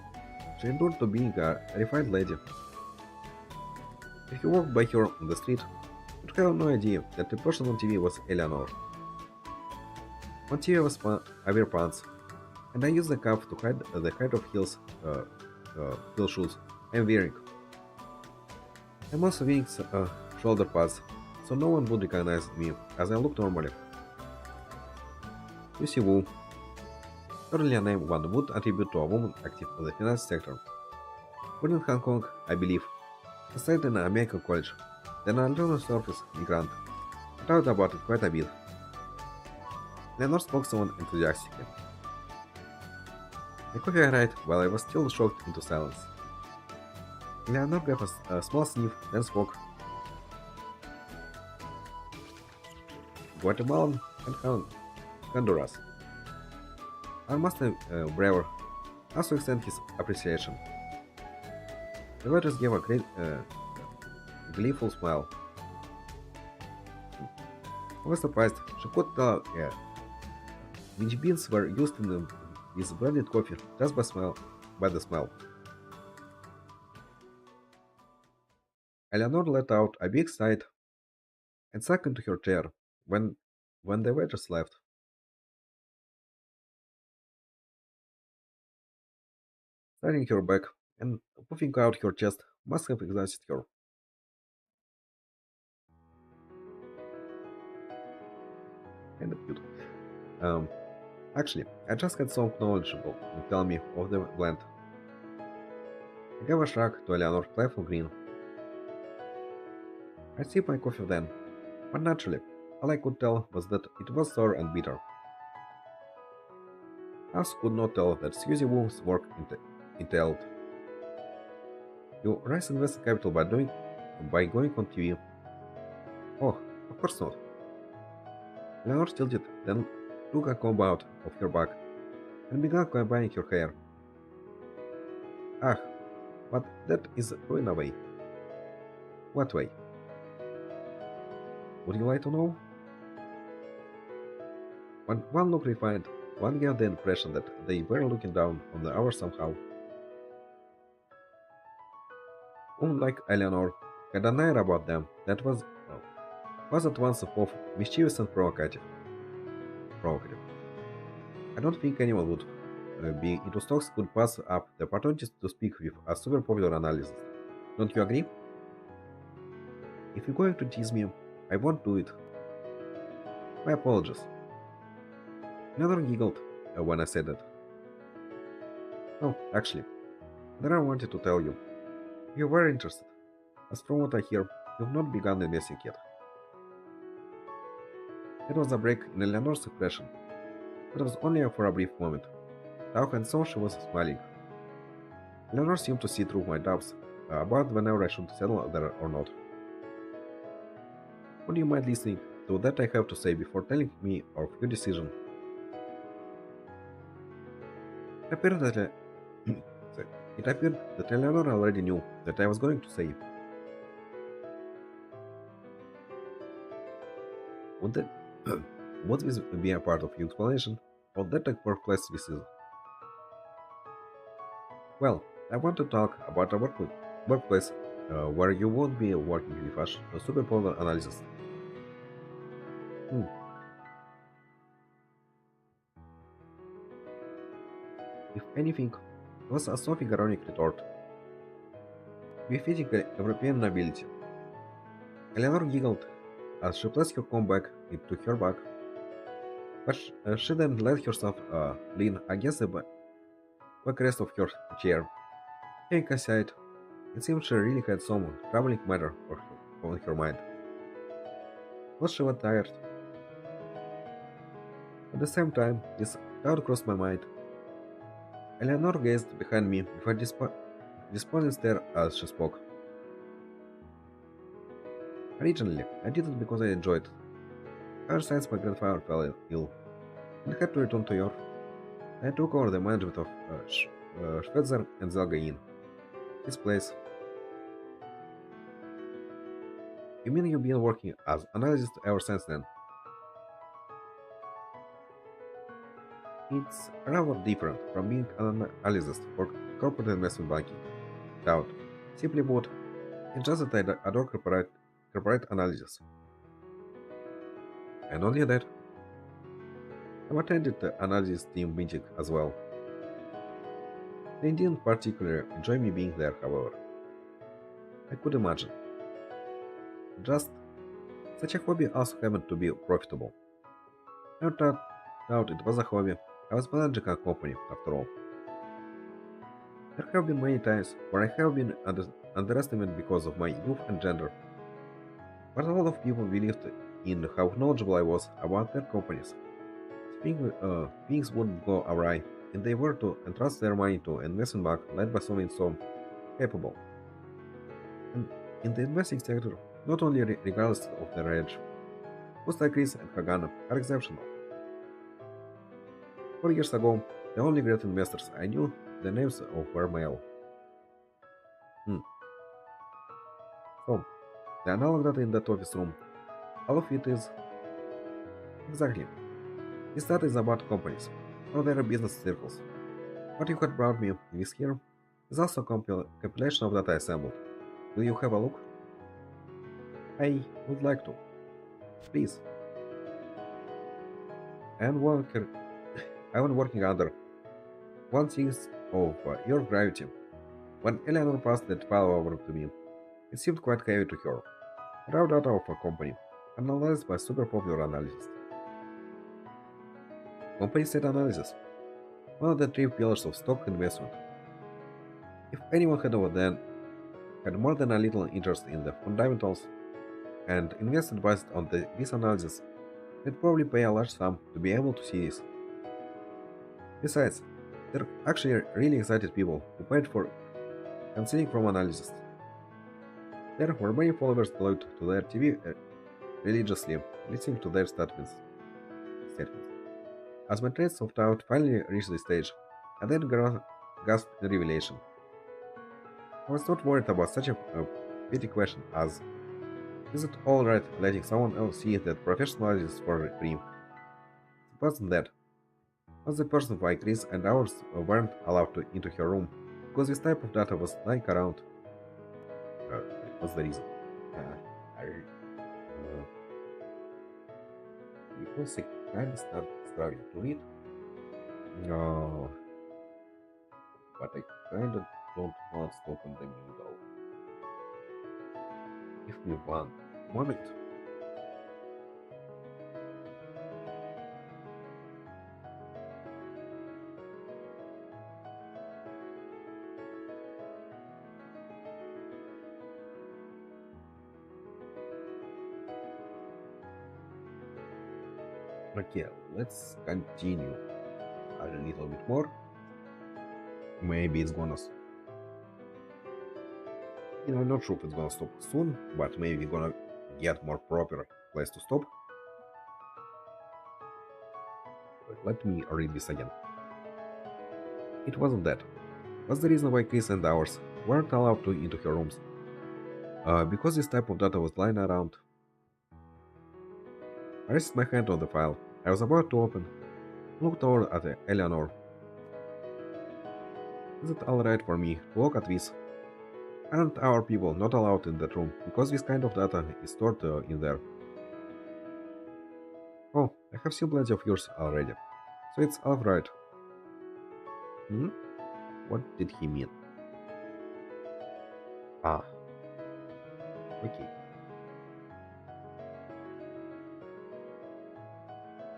A: she endured to being a refined lady. If you walked by her on the street, you'd have no idea that the person on TV was Eleanor. On TV was I wear pants, and I use the cuff to hide the height of heel shoes I'm wearing. I'm also wearing shoulder pads, so no one would recognize me as I look normally. Lucy Wu, certainly a name one would attribute to a woman active in the finance sector. Born in Hong Kong, I believe, studied in an American college, then a lunar surface migrant, and talked about it quite a bit. Leonard spoke someone enthusiastically. The coffee arrived while I was still shocked into silence. Leonard gave a small sniff, then spoke. Guatemalan and Honduras. Our master Brewer also extended his appreciation. The waitress gave a great, gleeful smile. I was surprised she could tell which beans were used in his blended coffee just by the smell. Eleanor let out a big sigh and sank into her chair when the waitress left. Staring her back and puffing out her chest must have exhausted her. Kind of cute. Um, Actually, I just had some knowledgeable to tell me of the blend. I gave a shrug to Eleanor's playful grin. I sipped my coffee then, but naturally, all I could tell was that it was sour and bitter. I also could not tell that Susie Wu's work entailed. You raise investor capital by going on TV. Oh, of course not. Eleanor tilted, then took a comb out of her bag and began combining her hair. Ah, but that is ruin away. What way? Would you like to know? When one looked refined, one gave the impression that they were looking down on the hours somehow. Unlike Eleanor, had an air about them that was at once both mischievous and provocative. I don't think anyone would be into stocks could pass up the opportunities to speak with a super popular analyst. Don't you agree? If you're going to tease me, I won't do it. My apologies. Another giggled when I said that. No, actually, there I wanted to tell you. You were interested. As from what I hear, you've not begun investing yet. There was a break in Eleanor's expression, but it was only for a brief moment. Now and so she was smiling. Eleanor seemed to see through my doubts about whenever I should settle there or not. Would you mind listening to that I have to say before telling me of your decision? It appeared that it appeared that Eleanor already knew that I was going to say. Would that would this be a part of your explanation, or that a workplace this is? Well, I want to talk about a workplace where you won't be working with a super power analysis. Hmm. If anything, it was a soft ironic retort, befitting European nobility. Eleanor giggled as she placed her comb back into her bag, but she then let herself lean against the backrest of her chair. Heaving a sigh, it seemed she really had some troubling matter on her mind. Was she was tired? At the same time, this thought crossed my mind. Eleanor gazed behind me with a despondent stare as she spoke. Originally, I did it because I enjoyed it. Ever since my grandfather fell ill and had to return to York, I took over the management of Schweitzer and Zelga Inn. This place. You mean you've been working as an analyst ever since then? It's rather different from being an analyst for corporate investment banking. Doubt. Simply put, it's just that I adore corporate analysis. And only that, I've attended the analysis team meeting as well. They didn't particularly enjoy me being there, however. I could imagine. Just such a hobby also happened to be profitable. I thought it was a hobby. I was managing a company, after all. There have been many times where I have been underestimated because of my youth and gender, but a lot of people believed in how knowledgeable I was about their companies. Things wouldn't go awry, and they were to entrust their money to an investment bank led by someone so capable. And in the investing sector, not only regardless of their age, most like Chris and Hagana are exceptional. 4 years ago, the only great investors I knew the names of were male. Hmm. So, the analog data in that office room, all of it is exactly. This data is about companies or their business circles. What you had brought me this here is also a compilation of data assembled. Will you have a look? I would like to. Please. And worker, I am working under 1/6 of your gravity. When Eleanor passed that file over to me, it seemed quite heavy to her. Raw data of a company, analyzed by super popular analysts. Company set analysis, one of the three pillars of stock investment. If anyone had more than a little interest in the fundamentals and invested based on this analysis, they'd probably pay a large sum to be able to see this. Besides, there are actually really excited people who paid for concealing from analysis. There were many followers glued to their TV religiously, listening to their statements. As my trains of thought finally reached the stage, I then gasped in revelation. I was not worried about such a petty question as, is it alright letting someone else see that professionalism is for free? It wasn't that. It was the person why Chris and ours weren't allowed into her room, because this type of data was lying around. What's the reason? Uh, because I kinda started struggling to read. No, but I kinda don't want to stop in the middle. Give me one moment. Okay, let's continue a little bit more. Maybe it's gonna. I'm not sure if it's gonna stop soon, but maybe we're gonna get more proper place to stop. But let me read this again. It wasn't that. That's the reason why Chris and ours weren't allowed to into her rooms. Because this type of data was lying around. I rested my hand on the file. I was about to open. Looked over at Eleanor. Is it alright for me to look at this? Aren't our people not allowed in that room because this kind of data is stored in there? Oh, I have seen plenty of yours already. So it's alright. Hmm? What did he mean? Ah, okay.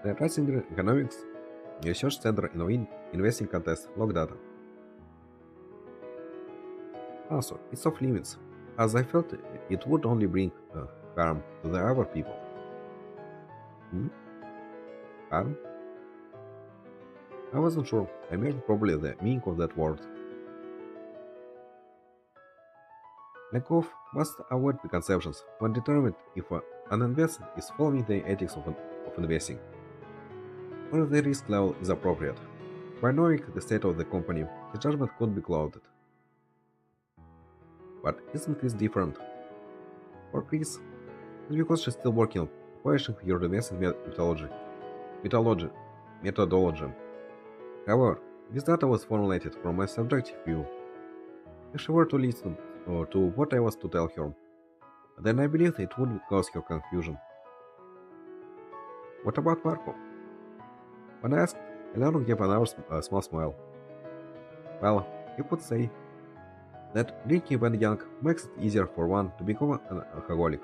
A: The Pricing Economics Research Center Investing Contest Log Data. Also, it's off limits, as I felt it would only bring harm to the other people. Hmm? Harm? I wasn't sure. I meant probably the meaning of that word. Lakoff must avoid preconceptions when determined if an investment is following the ethics of investing, or the risk level is appropriate. By knowing the state of the company, the judgment could be clouded. But isn't this different? For Chris, it's because she's still working on polishing her investment methodology. methodology. However, this data was formulated from my subjective view. If she were to listen to what I was to tell her, then I believe it would cause her confusion. What about Marco? When I asked, Eleanor gave a small smile. Well, you could say that drinking when young makes it easier for one to become an alcoholic.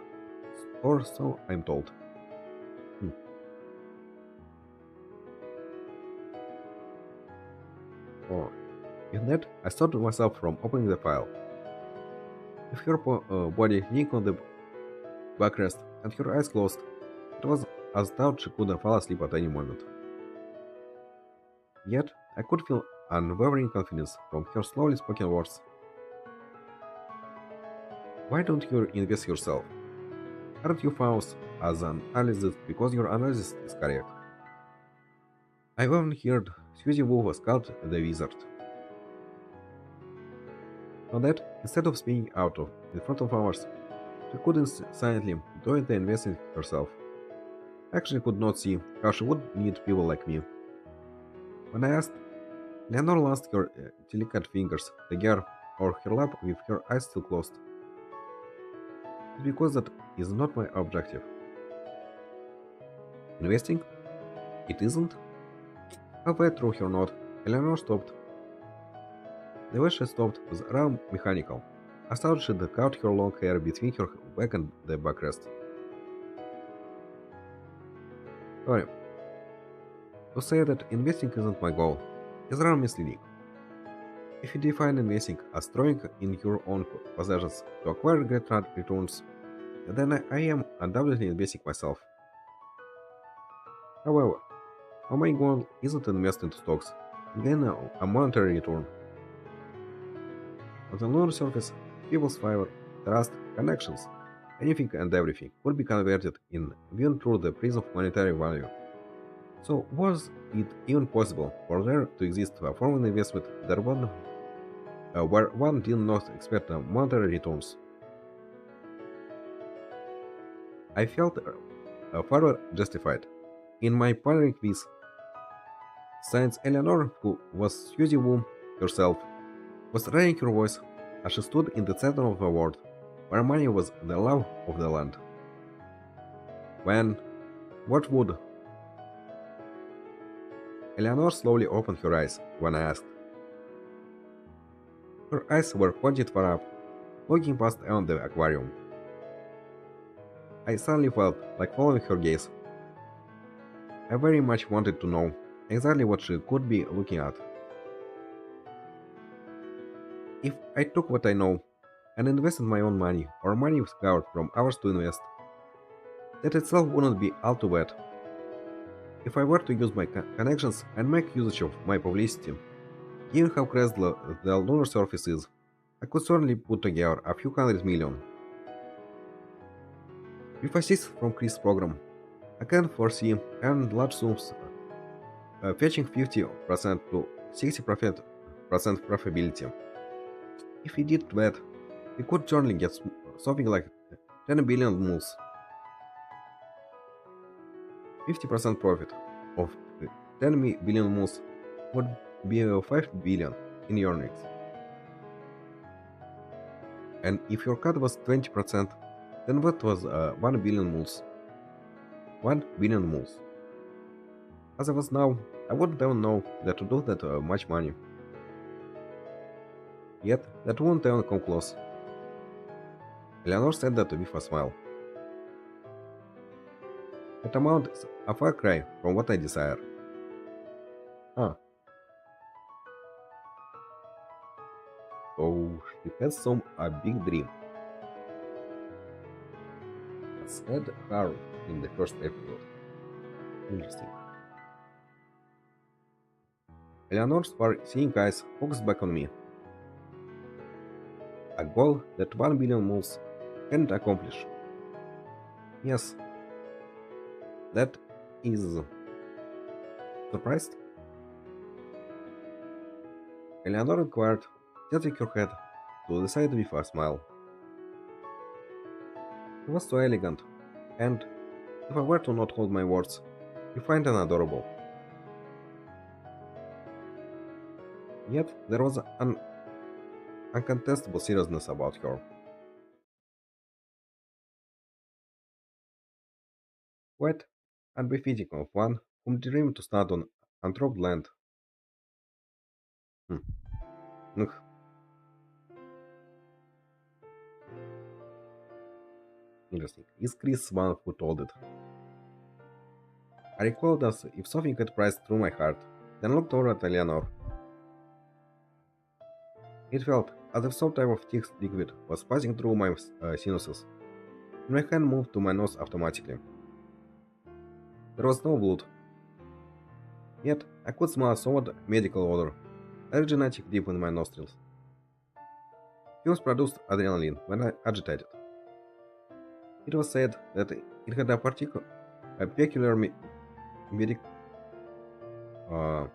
A: Or so I'm told. Hmm. Oh. In that, I stopped myself from opening the file. With her body leaning on the backrest and her eyes closed, it was as though she could fall asleep at any moment. Yet, I could feel unwavering confidence from her slowly spoken words. Why don't you invest yourself? Aren't you famous as an analyst because your analysis is correct? I even heard Susie Wu was called the wizard. So that, instead of speaking out of in front of ours, she couldn't silently do the investing herself. Actually could not see how she would need people like me. When I asked, Leonor lanced her delicate fingers together or her lap with her eyes still closed. It's because that is not my objective. Investing? It isn't? Halfway through her note, Eleanor stopped. The way she stopped was rather mechanical. I thought she'd cut her long hair between her back and the backrest. Sorry. To say that investing isn't my goal is rather misleading. If you define investing as throwing in your own possessions to acquire great returns, then I am undoubtedly investing myself. However, my goal isn't to invest into stocks and gain a monetary return. On the lower surface, people's favor, trust, connections, anything and everything could be converted in viewed through the prism of monetary value. So, was it even possible for there to exist a form of investment where one did not expect monetary returns? I felt further justified. In my pioneering quiz, Science Eleanor, who was Susie Womb herself, was raising her voice as she stood in the center of the world, where money was the love of the land. When, what would? Eleanor slowly opened her eyes when I asked. Her eyes were pointed far up, looking past beyond the aquarium. I suddenly felt like following her gaze. I very much wanted to know exactly what she could be looking at. If I took what I know and invested my own money or money scoured from ours to invest, that itself wouldn't be all too bad. If I were to use my connections and make usage of my publicity, given how crazy the lunar surface is, I could certainly put together a few $100 million. With assist from Chris' program, I can foresee earning large sums, fetching 50% to 60% profitability. If we did that, we could generally get something like 10 billion moves. 50% profit of 10 billion moves would be 5 billion in earnings. And if your cut was 20%, then that was 1 billion moves. 1 billion moves. As I was now, I wouldn't even know that to do that much money. Yet, that won't even come close. Eleanor said that with a smile. That amount is a far cry from what I desire. Ah, so she has some a big dream. Said Harry in the first episode. Interesting. Eleanor's far-seeing eyes focused back on me. A goal that 1 billion moves can't accomplish. Yes, that is. Surprised? Eleanor inquired, tilting her head to the side with a smile. He was so elegant, and, if I were to not hold my words, you find him adorable. Yet there was an uncontestable seriousness about her. Quite unbefitting of one whom dreamed to stand on untrod land. Hmm. Ugh, interesting. Is Chris one who told it? I recalled as if something had pressed through my heart, then looked over at Eleanor. It felt as if some type of thick liquid was passing through my sinuses, and my hand moved to my nose automatically. There was no blood, yet I could smell a somewhat medical odor, energetic deep in my nostrils. Fumes produced adrenaline when I agitated. It was said that it had a peculiar medic, uh,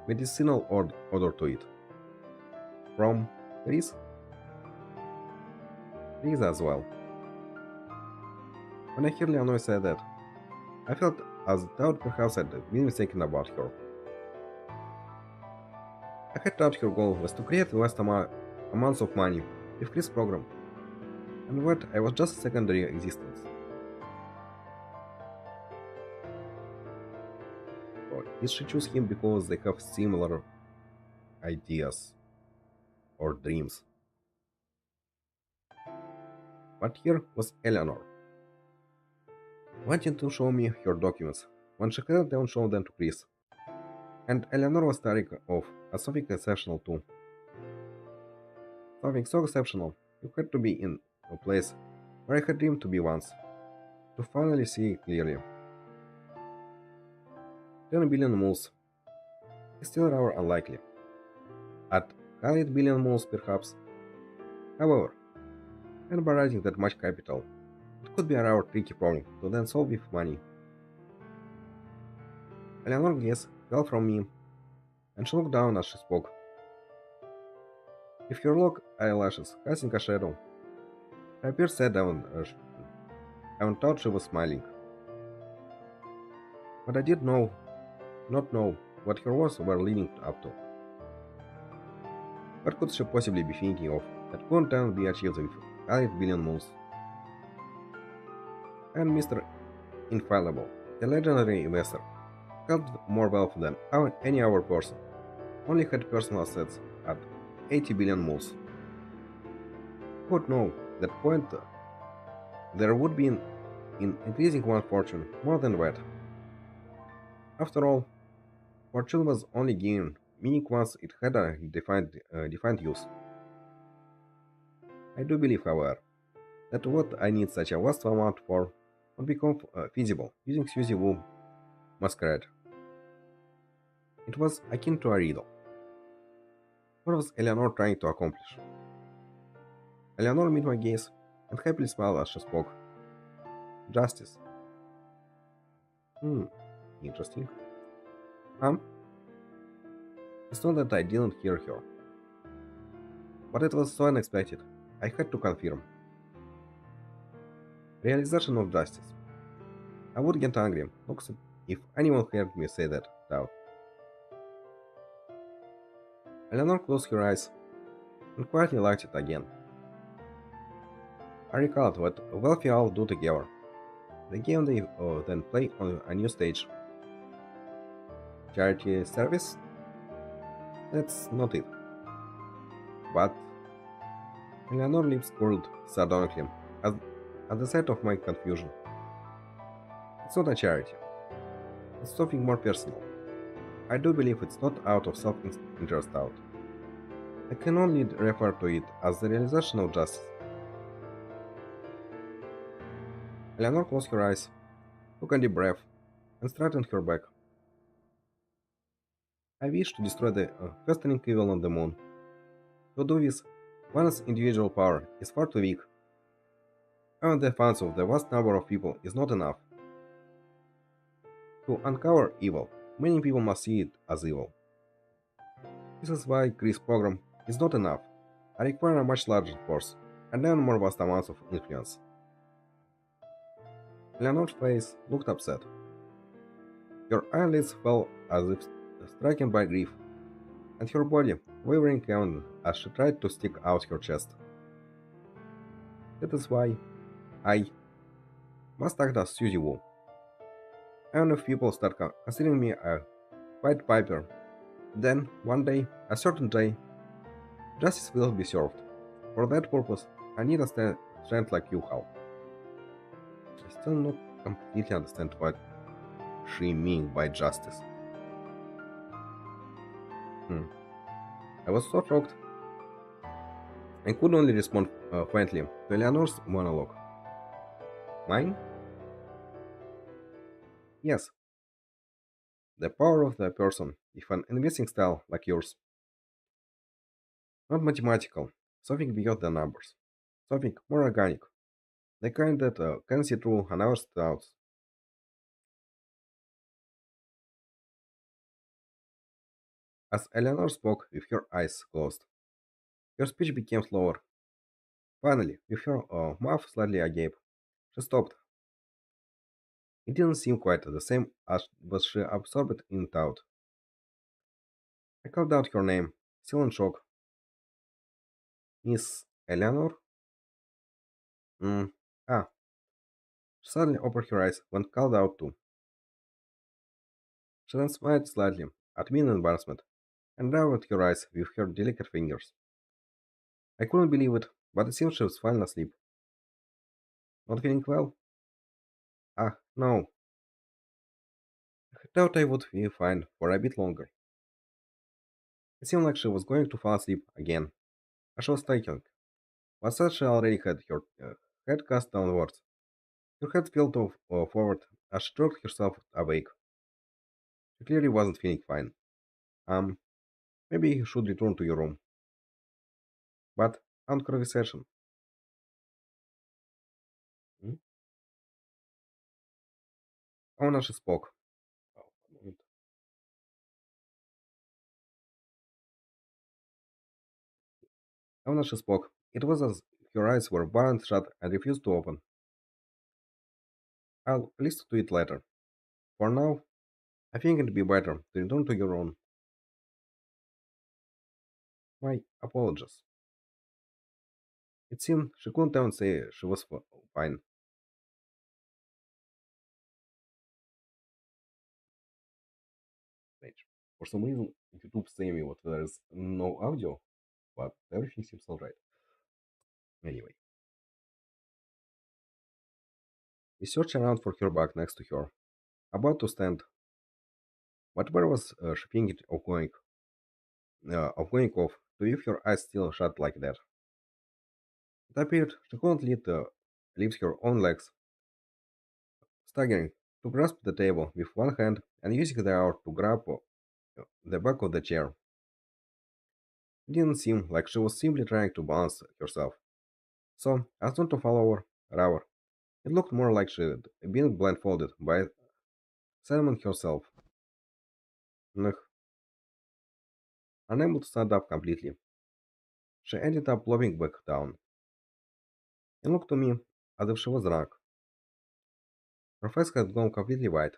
A: medicinal odor to it. From trees? Trees as well. When I heard Leonor say that, I felt as though perhaps I'd been mistaken about her. I had thought her goal was to create vast amounts of money with Chris' program, and that I was just a secondary existence. Or did she choose him because they have similar ideas or dreams? But here was Eleanor, wanting to show me her documents when she couldn't even show them to Chris. And Eleanor was staring off as something exceptional too. Something so exceptional you had to be in a place where I had dreamed to be once, to finally see clearly. 10 billion moles is still rather unlikely. At 100 billion moles perhaps. However, and by raising that much capital, it could be a rather tricky problem to then solve with money. Eleanor's gaze fell from me, and she looked down as she spoke. With her long eyelashes casting a shadow, her appeared sad and thought she was smiling. But I did not know what her words were leading up to. What could she possibly be thinking of that couldn't then be achieved with 100 billion moves? And Mr. Infallible, the legendary investor, held more wealth than any other person, only had personal assets at 80 billion moves. Who would know that point there would be in increasing one's fortune more than that? After all, fortune was only given, meaning once it had a defined use. I do believe, however, that what I need such a vast amount for would become feasible using Suzy Wu masquerade. It was akin to a riddle. What was Eleanor trying to accomplish? Eleanor met my gaze and happily smiled as she spoke. Justice. Hmm, interesting. Um, it's not that I didn't hear her, but it was so unexpected. I had to confirm. Realization of justice. I would get angry, looks if anyone heard me say that out. Eleanor closed her eyes and quietly lighted it again. I recalled what wealthy all do together. The game they then play on a new stage. Charity service? That's not it. But Eleanor's lips curled sardonically at, at the sight of my confusion. It's not a charity. It's something more personal. I do believe it's not out of self-interest out. I can only refer to it as the realization of justice. Eleanor closed her eyes, took a deep breath, and straightened her back. I wish to destroy the festering evil on the moon. To do this, one's individual power is far too weak. Even the defense of the vast number of people is not enough. To uncover evil, many people must see it as evil. This is why Chris' program is not enough. I require a much larger force, and even more vast amounts of influence. Leonor's face looked upset. Her eyelids fell as if stricken by grief, and her body wavering even as she tried to stick out her chest. That is why I must act as Suzy Wu. Even if people start considering me a White Piper, then one day, a certain day, justice will be served. For that purpose, I need a strength like you, Hal. I still not completely understand what she means by justice. Hmm. I was so shocked and could only respond faintly to Eleanor's monologue. Mine? Yes, the power of the person with an investing style like yours. Not mathematical, something beyond the numbers, something more organic, the kind that can see through another's thoughts. As Eleanor spoke with her eyes closed, her speech became slower. Finally, with her mouth slightly agape, she stopped. It didn't seem quite the same as was she absorbed in thought. I called out her name, still in shock. Miss Eleanor? Mm. Ah. She suddenly opened her eyes when called out too. She then smiled slightly at me in embarrassment and rubbed her eyes with her delicate fingers. I couldn't believe it, but it seemed she was falling asleep. Not feeling well? Ah, no. I thought I would be fine for a bit longer. It seemed like she was going to fall asleep again. As she was taking, but said she already had her head cast downwards. Her head fell forward as she jerked herself awake. She clearly wasn't feeling fine. Um, Maybe you should return to your room. But, on conversation. Hmm? Ona she spoke. Oh, When she spoke, it was as if her eyes were burned shut and refused to open. I'll listen to it later. For now, I think it'd be better to return to your room. My apologies. It seemed she couldn't even say she was fine. Strange. For some reason, YouTube saying me what there is no audio, but everything seems alright. Anyway, we searched around for her bag next to her, about to stand. But where was she thinking of going off to leave her eyes still shut like that? It appeared she couldn't lift her own legs, staggering to grasp the table with one hand and using the other to grab the back of the chair. It didn't seem like she was simply trying to balance herself. So, as not to follow her, rather, it looked more like she'd been blindfolded by Salmon herself. Ugh, unable to stand up completely, she ended up flopping back down. It looked to me as if she was drunk. Her face had gone completely white,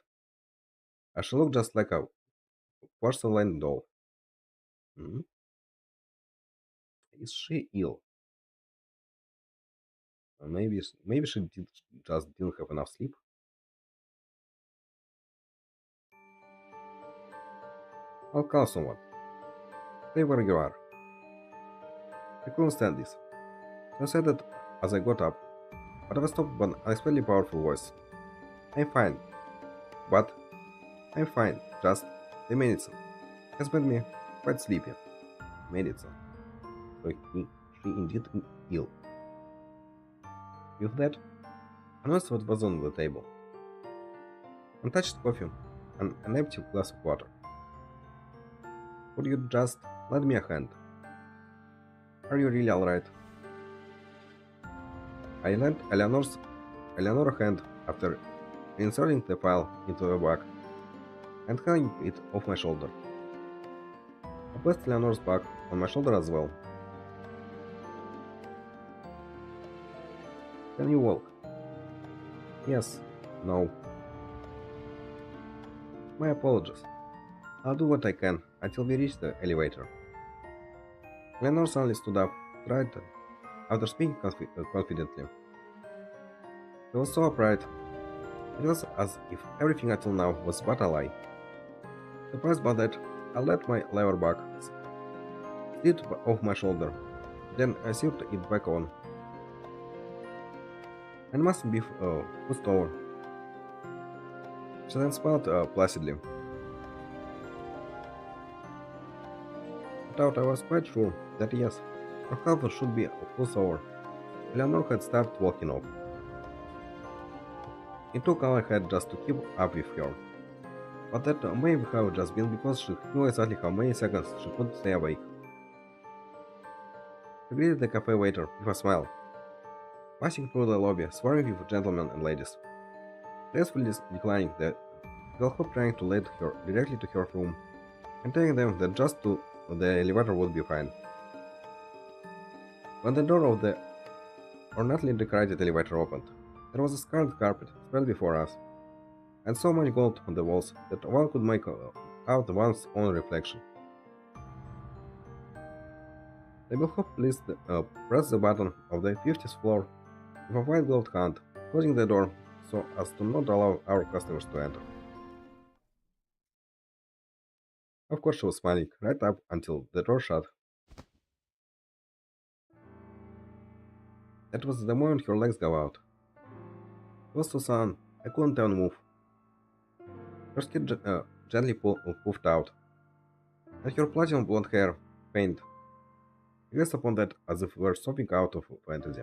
A: and she looked just like a porcelain doll. Hmm? Is she ill? Maybe she just didn't have enough sleep. I'll call someone. Stay where you are. I couldn't stand this. I said it as I got up, but I was stopped by an unexpectedly powerful voice. I'm fine, but I'm fine. Just the medicine has made me quite sleepy. Medicine. So she indeed ill. With that, I noticed what was on the table. Untouched coffee and an empty glass of water. Would you just lend me a hand? Are you really alright? I lent Eleanor a hand after inserting the file into the bag and hanging it off my shoulder. I placed Eleanor's bag on my shoulder as well. Can you walk? Yes. No. My apologies. I'll do what I can until we reach the elevator. Eleanor suddenly stood up, tried after speaking confidently. She was so upright. It was as if everything until now was but a lie. Surprised by that, I let my leather bag slid off my shoulder. Then I slipped it back on. I mustn't be pushed over. She then smiled placidly. I thought I was quite sure that yes, her husband should be pushed over. Eleanor had started walking off. It took all I had just to keep up with her. But that may have just been because she knew exactly how many seconds she could stay awake. She greeted the cafe waiter with a smile, passing through the lobby swarming with gentlemen and ladies, gracefully declining the bellhop trying to lead her directly to her room and telling them that just to the elevator would be fine. When the door of the ornately decorated elevator opened, there was a scarlet carpet spread before us, and so much gold on the walls that one could make out one's own reflection. The bellhop pressed the button of the 50th floor with a white gloved hand, closing the door so as to not allow our customers to enter. Of course, she was smiling right up until the door shut. That was the moment her legs gave out. It was so sudden, I couldn't even move. Her skin gently puffed out, and her platinum blonde hair faint. I guessed upon that as if we were something out of fantasy.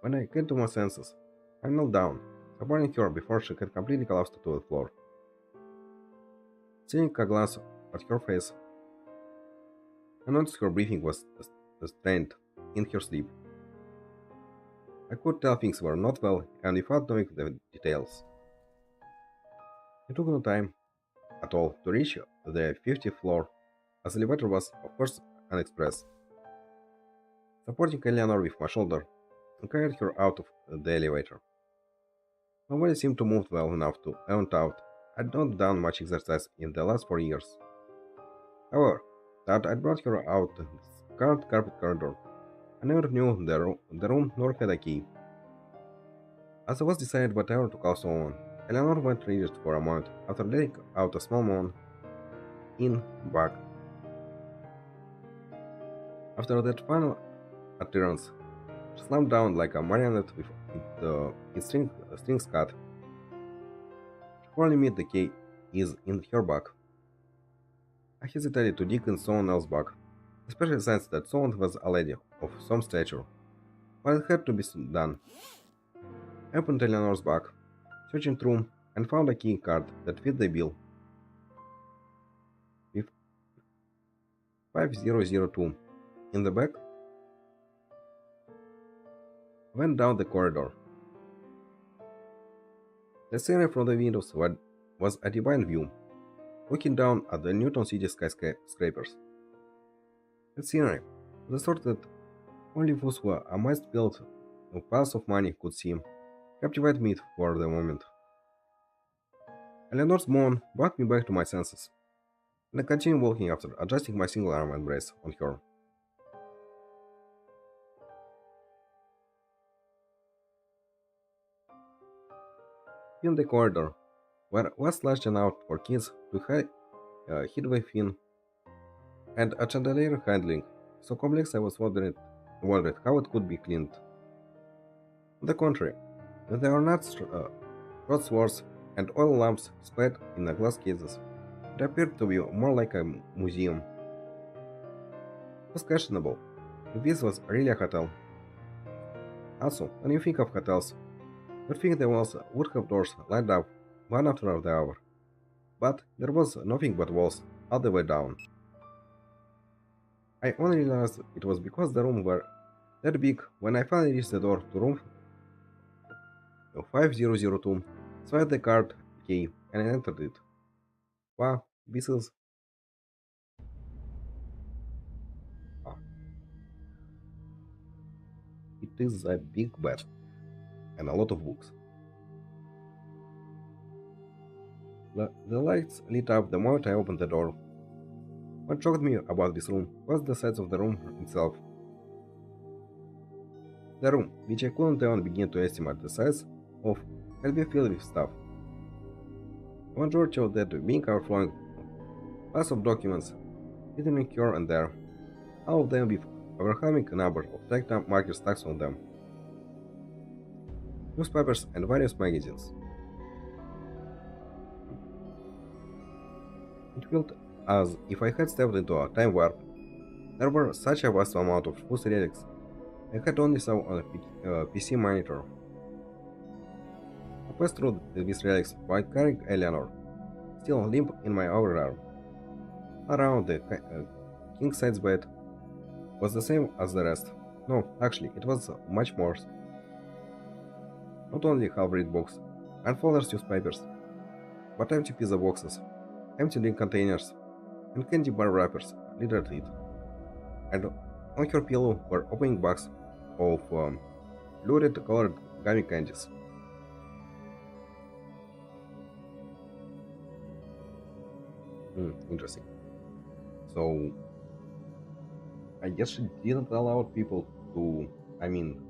A: When I came to my senses, I knelt down, supporting her before she had completely collapsed to the floor. Seeing a glance at her face, I noticed her breathing was strained in her sleep. I could tell things were not well, and without knowing the details. It took no time at all to reach the 50th floor, as the elevator was, of course, unexpressed. Supporting Eleanor with my shoulder, I carried her out of the elevator. My body seemed to move well enough to even out. I'd not done much exercise in the last 4 years. However, that I'd brought her out this carpet corridor. I never knew the room nor had a key. As I was decided whatever to call someone, Eleanor went rigid for a moment after letting out a small moan in back. After that final utterance, she slammed down like a marionette with its strings cut. She warned me the key is in her bag. I hesitated to dig in someone else's bag, especially since that someone was a lady of some stature, but it had to be done. I opened Eleanor's bag, searching through, and found a key card that fit the bill. With 5002 in the back, went down the corridor. The scenery from the windows was a divine view, looking down at the Newton City skyscrapers. The scenery, the sort that only those who amassed built piles of money could see, captivated me for the moment. Eleanor's moan brought me back to my senses, and I continued walking after adjusting my single arm embrace on her. In the corridor, where was lashed out for kids to hide within, and a chandelier handling so complex I was wondering how it could be cleaned. On the contrary, there were not short swords and oil lamps spread in glass cases. It appeared to be more like a museum. It was questionable if this was really a hotel. Also, when you think of hotels, you think the walls would have doors lined up one after the other. But there was nothing but walls all the way down. I only realized it was because the rooms were that big when I finally reached the door to room 5002, swiped the card key, and I entered it. Wow, this is. Ah, it is a big bed and a lot of books. The lights lit up the moment I opened the door. What shocked me about this room was the size of the room itself. The room, which I couldn't even begin to estimate the size of, had been filled with stuff. The majority of that being overflowing piles of documents hidden here and there, all of them with overwhelming number of tag marker stacks on them. Newspapers and various magazines. It felt as if I had stepped into a time warp. There were such a vast amount of loose relics I had only saw on a PC monitor. I passed through these relics while carrying Eleanor, still limp in my overarm. Around the king-size bed was the same as the rest. No, actually, it was much more. Not only half-read books and folders newspapers, but empty pizza boxes, empty drink containers, and candy bar wrappers littered it. And on her pillow were opening bags of lurid colored gummy candies. Interesting. So, I guess she didn't allow people to, I mean,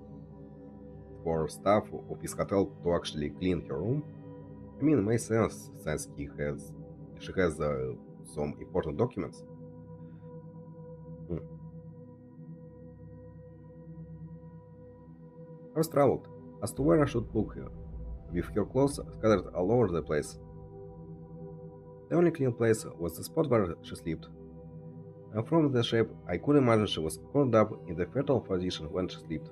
A: for staff of this hotel to actually clean her room. I mean, it makes sense since she has some important documents. Hmm. I was troubled as to where I should look with her clothes scattered all over the place. The only clean place was the spot where she slept, and from the shape I could imagine she was curled up in the fetal position when she slept.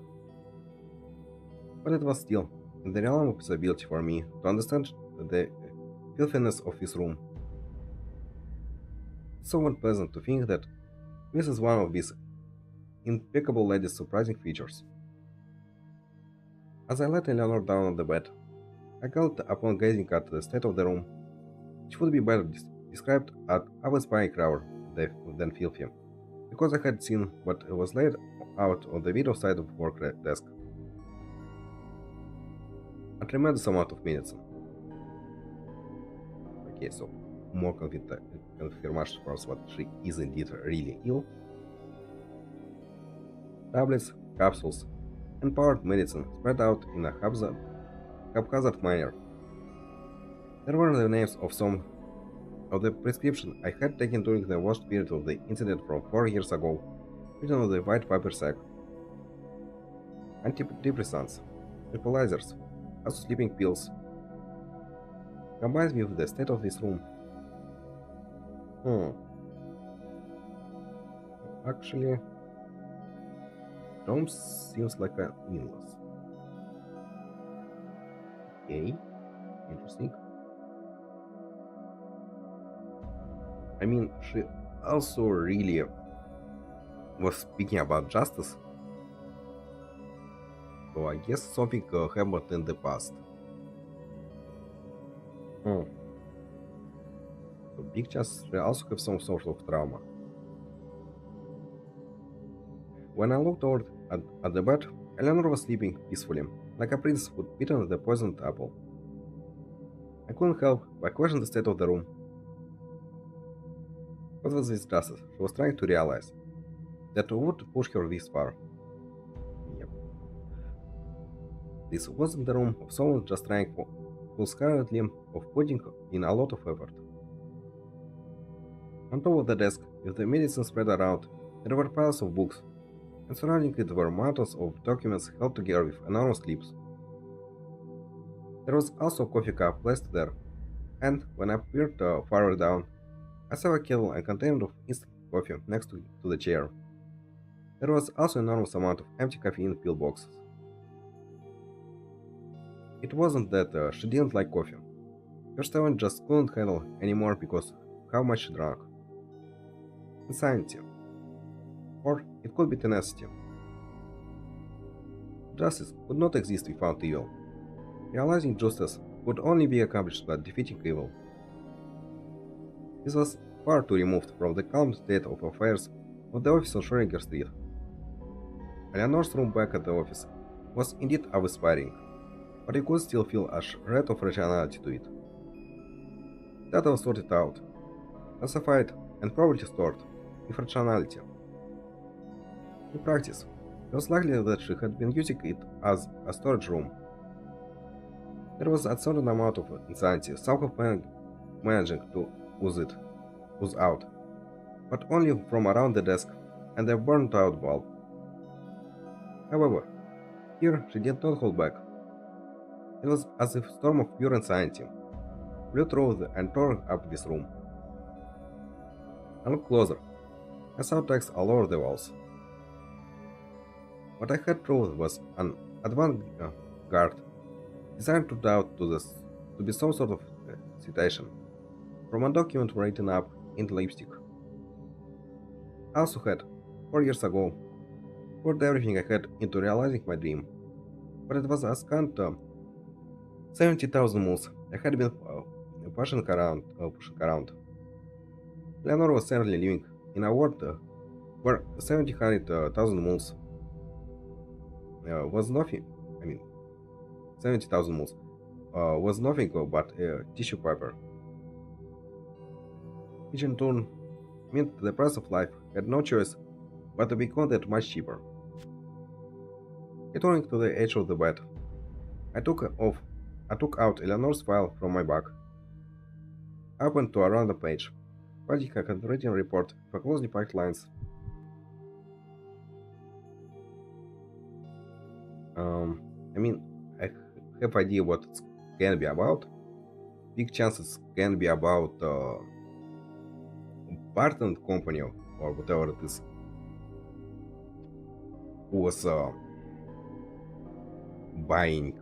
A: But it was still in the realm of possibility for me to understand the filthiness of this room. It's so unpleasant to think that this is one of these impeccable lady's surprising features. As I let Eleanor down on the bed, I called upon gazing at the state of the room, which would be better described as uninspiring rather than filthy. because I had seen what was laid out on the video side of the work desk. A tremendous amount of medicine. Okay, so more confirmation for us what she is indeed really ill. Tablets, capsules, and powdered medicine spread out in a haphazard manner. There were the names of some of the prescriptions I had taken during the worst period of the incident from 4 years ago, written on the white paper sack. Antidepressants, tranquilizers, also sleeping pills. Combined with the state of this room. Actually, room seems like an illness. Okay, interesting. I mean, she also really was speaking about justice. So I guess something happened in the past. So big chance she also have some sort of trauma. When I looked over at the bed, Eleanor was sleeping peacefully, like a prince who'd eaten the poisoned apple. I couldn't help but question the state of the room. What was this justice she was trying to realize? That would push her this far. Yep. This wasn't the room of someone just trying full-scarredly of putting in a lot of effort. On top of the desk, with the medicine spread around, there were piles of books, and surrounding it were mountains of documents held together with enormous clips. There was also a coffee cup placed there, and when I peered farther down, I saw a kettle and container of instant coffee next to the chair. There was also an enormous amount of empty caffeine pill boxes. It wasn't that she didn't like coffee. Her stomach just couldn't handle anymore because of how much she drank. Insanity. Or it could be tenacity. Justice could not exist without evil. Realizing justice could only be accomplished by defeating evil. This was far too removed from the calm state of affairs of the office on Schrödinger Street. Eleanor's room back at the office was indeed awe-inspiring, but you could still feel a shred of rationality to it. Data was sorted out, classified, and probably stored, with rationality. In practice, it was likely that she had been using it as a storage room. There was a certain amount of insanity somehow managing to ooze out, but only from around the desk and a burnt-out bulb. However, here she did not hold back. It was as if a storm of pure insanity blew through and tore up this room. I looked closer. I saw text all over the walls. What I had through was an advanced guard designed to doubt to be some sort of citation from a document written up in lipstick. I also had, 4 years ago, poured everything I had into realizing my dream, but it was a scant 70,000 moons I had been pushing around. Leonor was certainly living in a world where 700,000 moons was nothing. 70,000 moons was nothing but tissue paper, which in turn meant the price of life had no choice but to be content much cheaper. Returning to the edge of the bed, I took out Eleanor's file from my bag. I opened to a random page, finding a handwritten report for closely packed lines. I have idea what it can be about. Big chances can be about partner company or whatever it is who was buying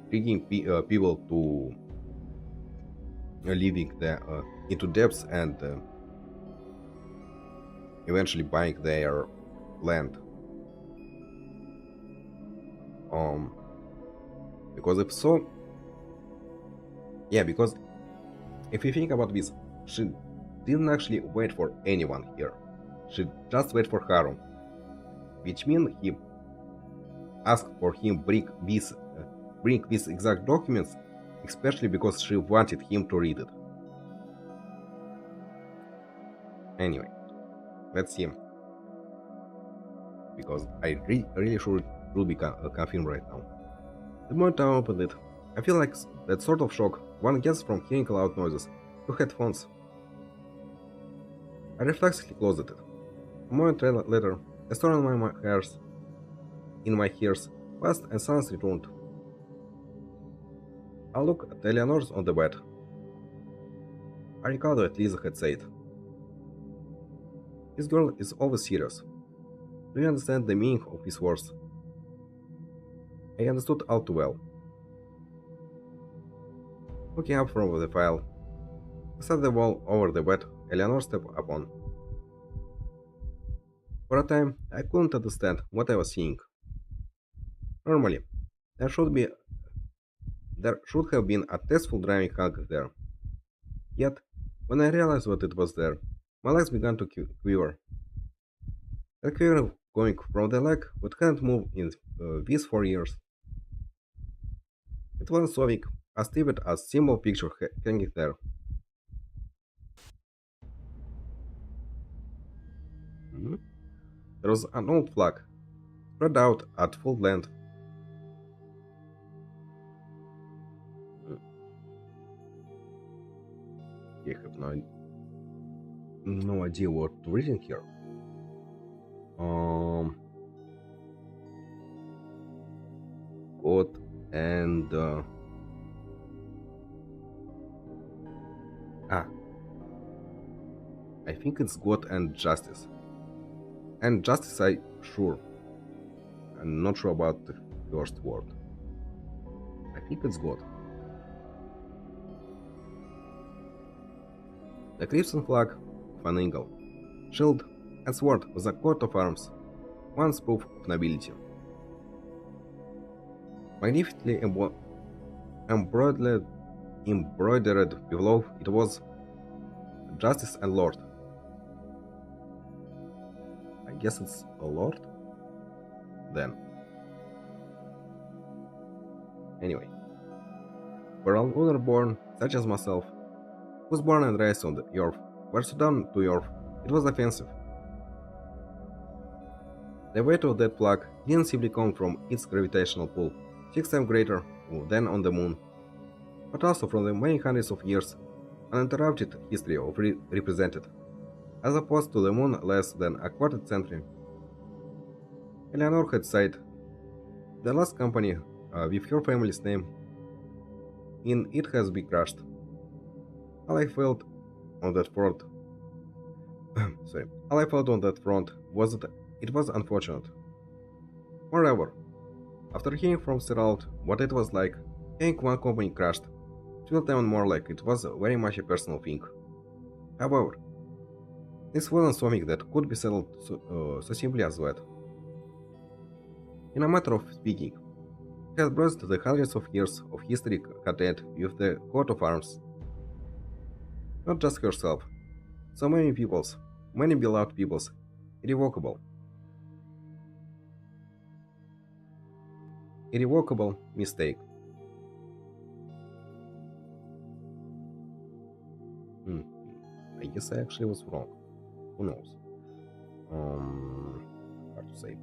A: triggering people to living into debts and eventually buying their land. Because if so, yeah, because if you think about this, She didn't actually wait for anyone here. She just waited for Harun, which means he asked for him bring these exact documents, especially because she wanted him to read it. Anyway, let's see, because I really should be confirmed right now. The moment I opened it, I feel like that sort of shock one gets from hearing loud noises through headphones. I reflexively closed it. A moment later, a storm in my ears passed and silence returned. I looked at Eleanor's on the bed. I recalled what Lisa had said. This girl is always serious. Do you understand the meaning of these words? I understood all too well. Looking up from the file, beside the wall over the bed, Eleanor stepped upon. For a time, I couldn't understand what I was seeing. Normally, there should have been a tasteful driving hug there. Yet, when I realized what it was there, my legs began to quiver. That quiver going from the leg that hadn't moved in these 4 years. It wasn't so weak, as vivid as simple picture hanging there. Hmm? There was an old flag, spread out at full length. I have no idea what to read in here. God and I think it's God and justice. And justice, I sure. I'm not sure about the first word. I think it's God. The crimson flag of an eagle, shield, and sword was a coat of arms, once proof of nobility. Magnificently embroidered below it was Justice and Lord. I guess it's a Lord? Then. Anyway. For all other born, such as myself, was born and raised on the earth, were so down to earth, it was offensive. The weight of that flag didn't simply come from its gravitational pull, 6 times greater than on the moon, but also from the many hundreds of years uninterrupted history of represented, as opposed to the moon less than a quarter century. Eleanor had said, the last company with her family's name in it has been crushed. All I felt on that front was that it was unfortunate. Moreover, after hearing from Serald what it was like, hearing one company crashed, it felt even more like it was very much a personal thing. However, this wasn't something that could be settled so simply as that. In a matter of speaking, she had brushed the hundreds of years of history contained with the coat of arms. Not just herself, so many peoples, many beloved peoples, irrevocable. Irrevocable mistake. I guess I actually was wrong. Who knows? Hard to say.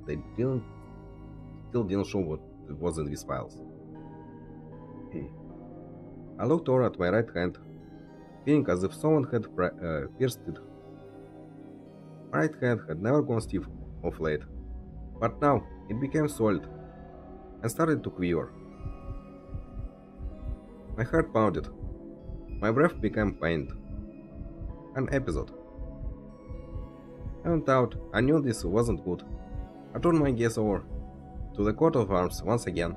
A: They still didn't show what was in these files. I looked over at my right hand, feeling as if someone had pierced it. My right hand had never gone stiff of late, but now it became solid and started to quiver. My heart pounded. My breath became pained. An episode. Even thought I knew this wasn't good. I turned my gaze over to the coat of arms once again.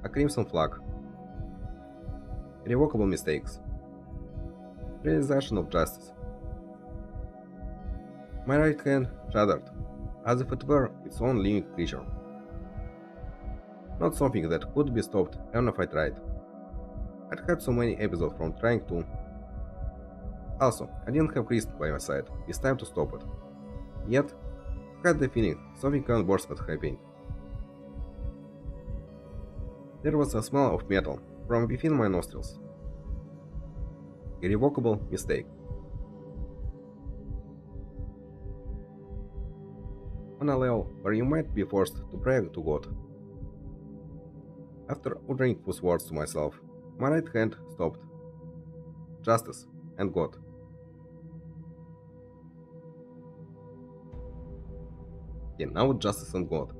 A: A crimson flag. Irrevocable mistakes. Realization of justice. My right hand shuddered, as if it were its own living creature. Not something that could be stopped even if I tried. I'd had so many episodes from trying to. Also, I didn't have Chris by my side. It's time to stop it. Yet, I had the feeling something kind worse was happening. There was a smell of metal from within my nostrils. Irrevocable mistake. On a level where you might be forced to pray to God. After uttering those words to myself, my right hand stopped. Justice and God. Yeah, now it's justice and God.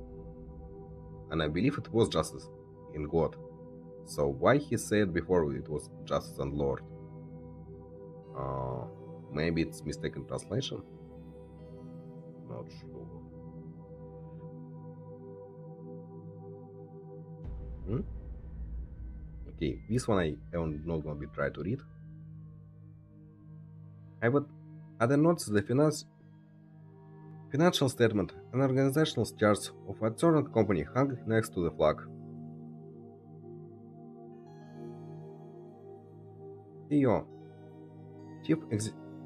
A: And I believe it was justice in God. So why he said before it was justice and Lord? Uh, Maybe it's mistaken translation? Not sure. Hmm? Okay, this one I'm not gonna be try to read. I would add a note to the financial statement and organizational charts of a certain company hung next to the flag. CEO, Chief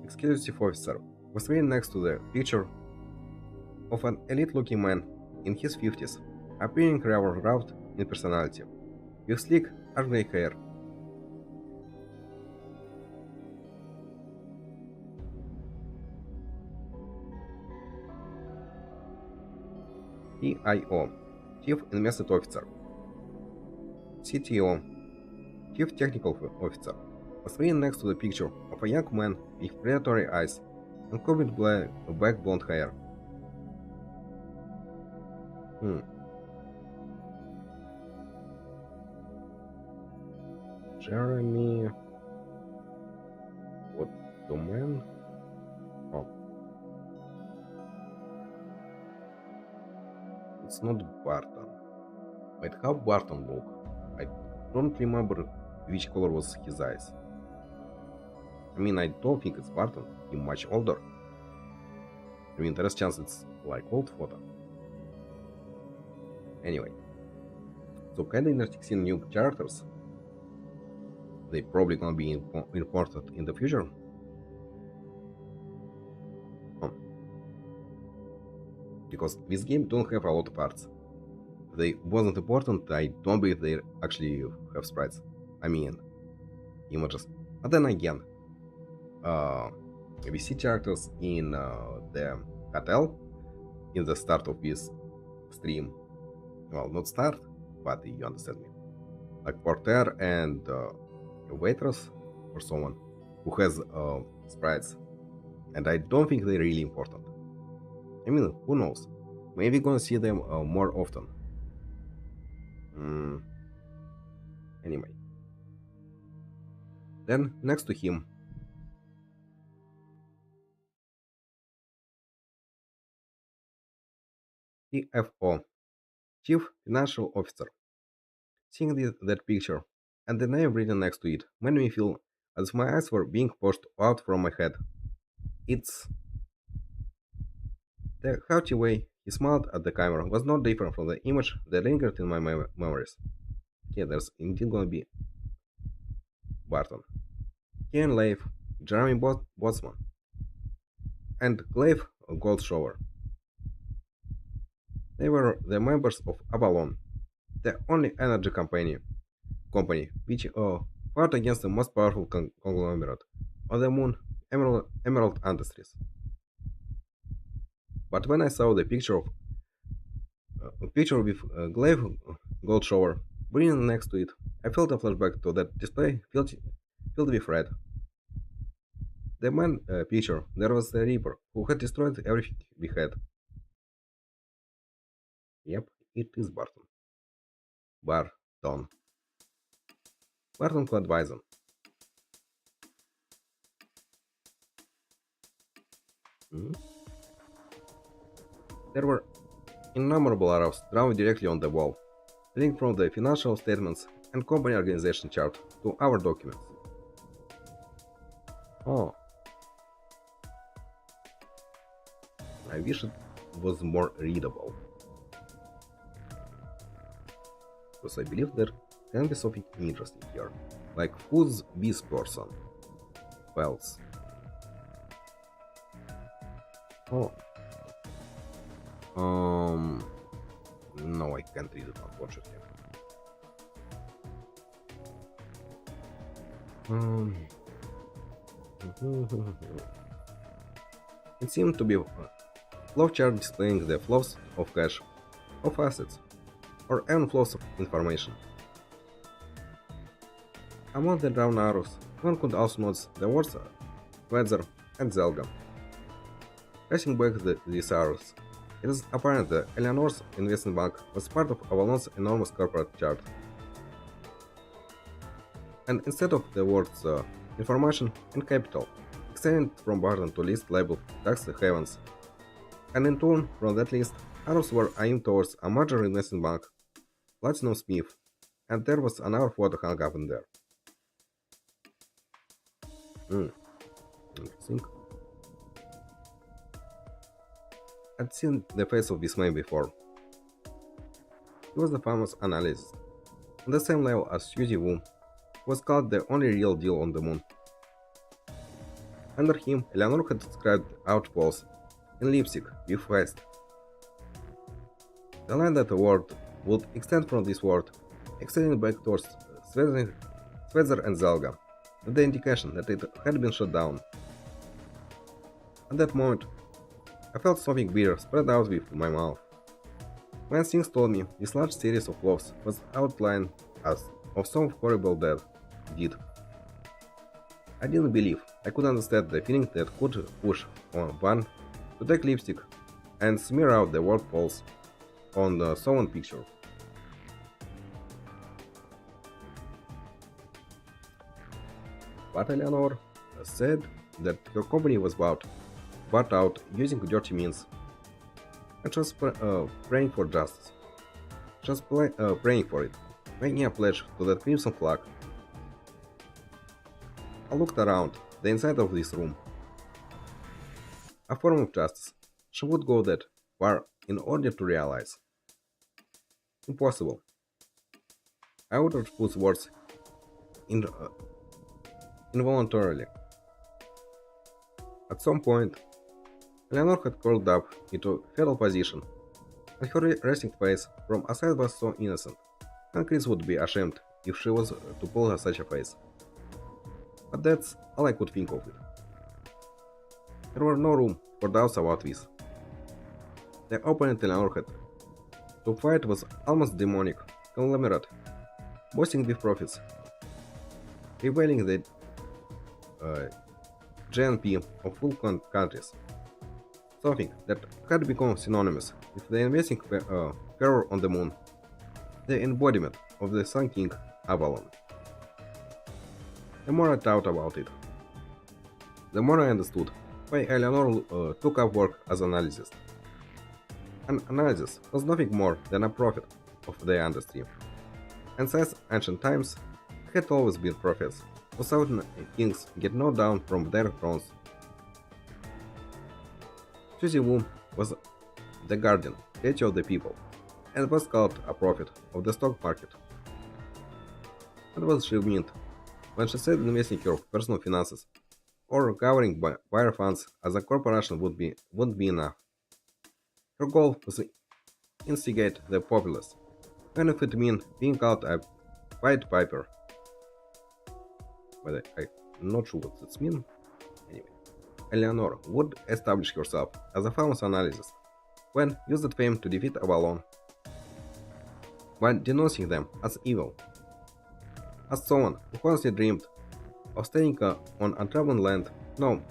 A: Executive Officer, was sitting next to the picture of an elite-looking man in his 50s, appearing rather rough in personality, with sleek, gray hair. CIO, Chief Investment Officer, CTO, Chief Technical Officer, was sitting next to the picture of a young man with predatory eyes and covered black blonde hair. Jeremy. What domain? Oh, it's not Barton. Wait, how Barton look? I don't remember which color was his eyes. I mean, I don't think it's Barton. He's much older. I mean, there's chance it's like old photo. Anyway, so kinda interesting new characters. They probably gonna be important in the future. Oh. Because this game don't have a lot of parts. They wasn't important. I don't believe they actually have sprites. I mean, images. But then again, we see characters in the hotel in the start of this stream. Well, not start, but you understand me. Like porter and a waitress or someone who has sprites, and I don't think they're really important. I mean, who knows? Maybe gonna see them more often. Anyway, then next to him, CFO, Chief Financial Officer. Seeing that picture and the name written next to it made me feel as if my eyes were being pushed out from my head. It's the hearty way he smiled at the camera was not different from the image that lingered in my memories. Yeah, there's indeed gonna be Barton, Ken Leif, Jeremy Botsman, and Clive Goldshower. They were the members of Avalon, the only energy company which fought against the most powerful conglomerate on the moon, Emerald Industries. But when I saw the picture with Glaive Goldshower breathing next to it, I felt a flashback to that display filled with red. The man picture, there was the Reaper, who had destroyed everything we had. Yep, it is Barton. Barton. Barton Cloud Bison. Hmm? There were innumerable arrows drawn directly on the wall, leading from the financial statements and company organization chart to our documents. Oh, I wish it was more readable. Because I believe can be something interesting here. Like, who's this person? Wells. Oh, um, no, I can't read it unfortunately. Um, it seemed to be a flow chart displaying the flows of cash, of assets, or even flows of information. Among the drawn arrows, one could also notice the words Weather and Zelga. Tracing back these arrows, it is apparent that Eleanor's investment bank was part of Avalon's enormous corporate chart, and instead of the words information and capital, extended from Barton to list labeled tax havens, and in turn from that list, arrows were aimed towards a major investment bank, Platinum Smith, and there was another photo hung up in there. Hmm, interesting. I'd seen the face of this man before. He was the famous analyst, on the same level as Suzy Wu, who was called the only real deal on the moon. Under him, Eleanor had described outposts in Leipzig with West. The line that the word would extend from this word, extending back towards Swetzer and Zelga, with the indication that it had been shut down. At that moment, I felt something bitter spread out with my mouth. My instincts told me this large series of loves was outlined as of some horrible deed. I didn't believe I could understand the feeling that could push on one to take lipstick and smear out the word balls on the someone picture. But Eleanor said that her company was bought out using dirty means, and she was praying for justice. She was praying for it, making a pledge to that crimson flag. I looked around the inside of this room. A form of justice. She would go that far in order to realize. Impossible. I uttered those words in, involuntarily. At some point, Eleanor had curled up into fetal position, and her resting face from a side was so innocent, and Chris would be ashamed if she was to pull her such a face. But that's all I could think of it. There were no room for doubts about this. The opponent Eleanor had to fight was almost demonic, conglomerate, boasting with profits, revealing the uh, GNP of full countries, something that had become synonymous with the investing fervor on the moon, the embodiment of the Sun King Avalon. The more I thought about it, the more I understood why Eleanor took up work as an analyst. An analyst was nothing more than a prophet of the industry, and since ancient times, had always been prophets who saw kings get knocked down from their thrones. Suzy Wu was the guardian, deity of the people, and was called a prophet of the stock market. What was she meant when she said investing her personal finances or covering wire funds as a corporation wouldn't be enough? Her goal was to instigate the populace, even if it meant being called a Pied Piper. But I'm not sure what this means. Anyway, Eleanor would establish herself as a famous analyst when used that fame to defeat Avalon, while denouncing them as evil. As someone who honestly dreamed of staying on untrammeled land, no,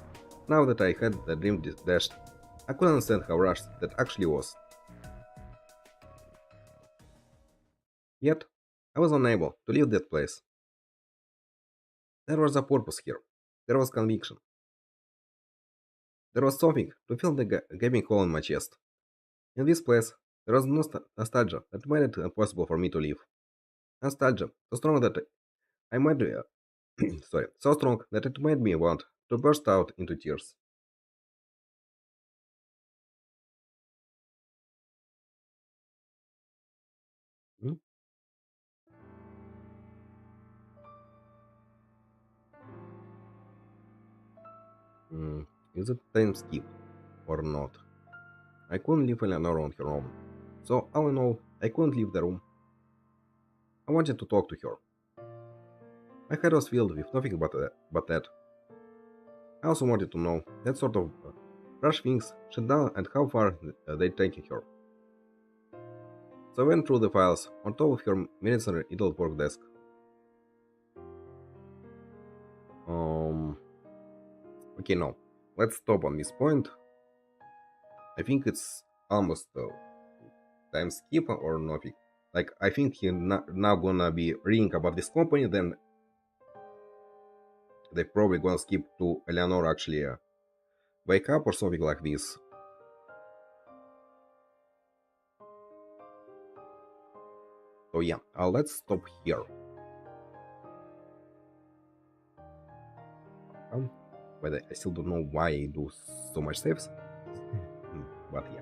A: now that I had the dream dashed, I could understand how rushed that actually was. Yet, I was unable to leave that place. There was a purpose here. There was conviction. There was something to fill the gaping hole in my chest. In this place, there was nostalgia that made it impossible for me to leave. Nostalgia so strong that I made sorry, so strong that it made me want to burst out into tears. Hmm? Mm, is it time skip or not? I couldn't leave Eleanor on her own. So, all in all, I couldn't leave the room. I wanted to talk to her. My head was filled with nothing but that. I also wanted to know that sort of rush things she'd done and how far they'd taken her. So I went through the files on top of her miniature idle work desk. Um, okay, no. Let's stop on this point. I think it's almost time skip or nothing. Like, I think he now gonna be reading about this company, then they probably gonna skip to Eleanor actually wake up or something like this. So yeah, let's stop here. Um, but I still don't know why I do so much saves. But yeah.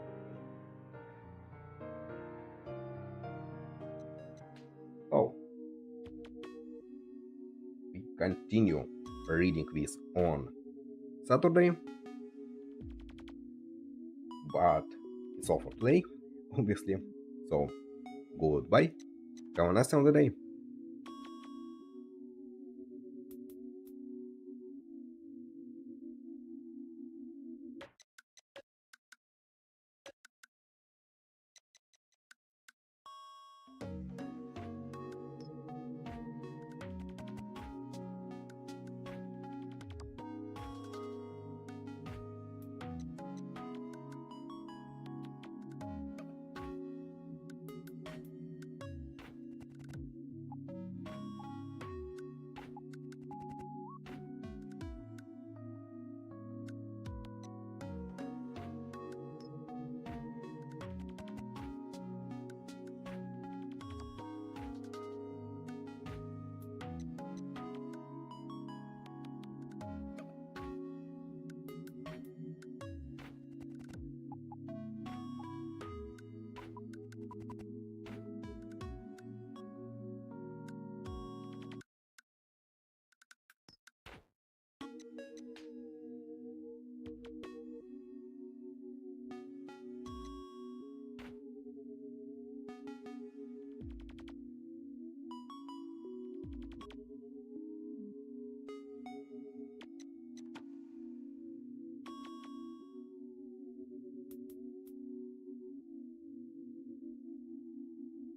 A: Oh, we continue reading this on Saturday, but it's all for today, obviously. So goodbye. Have a nice time of the day.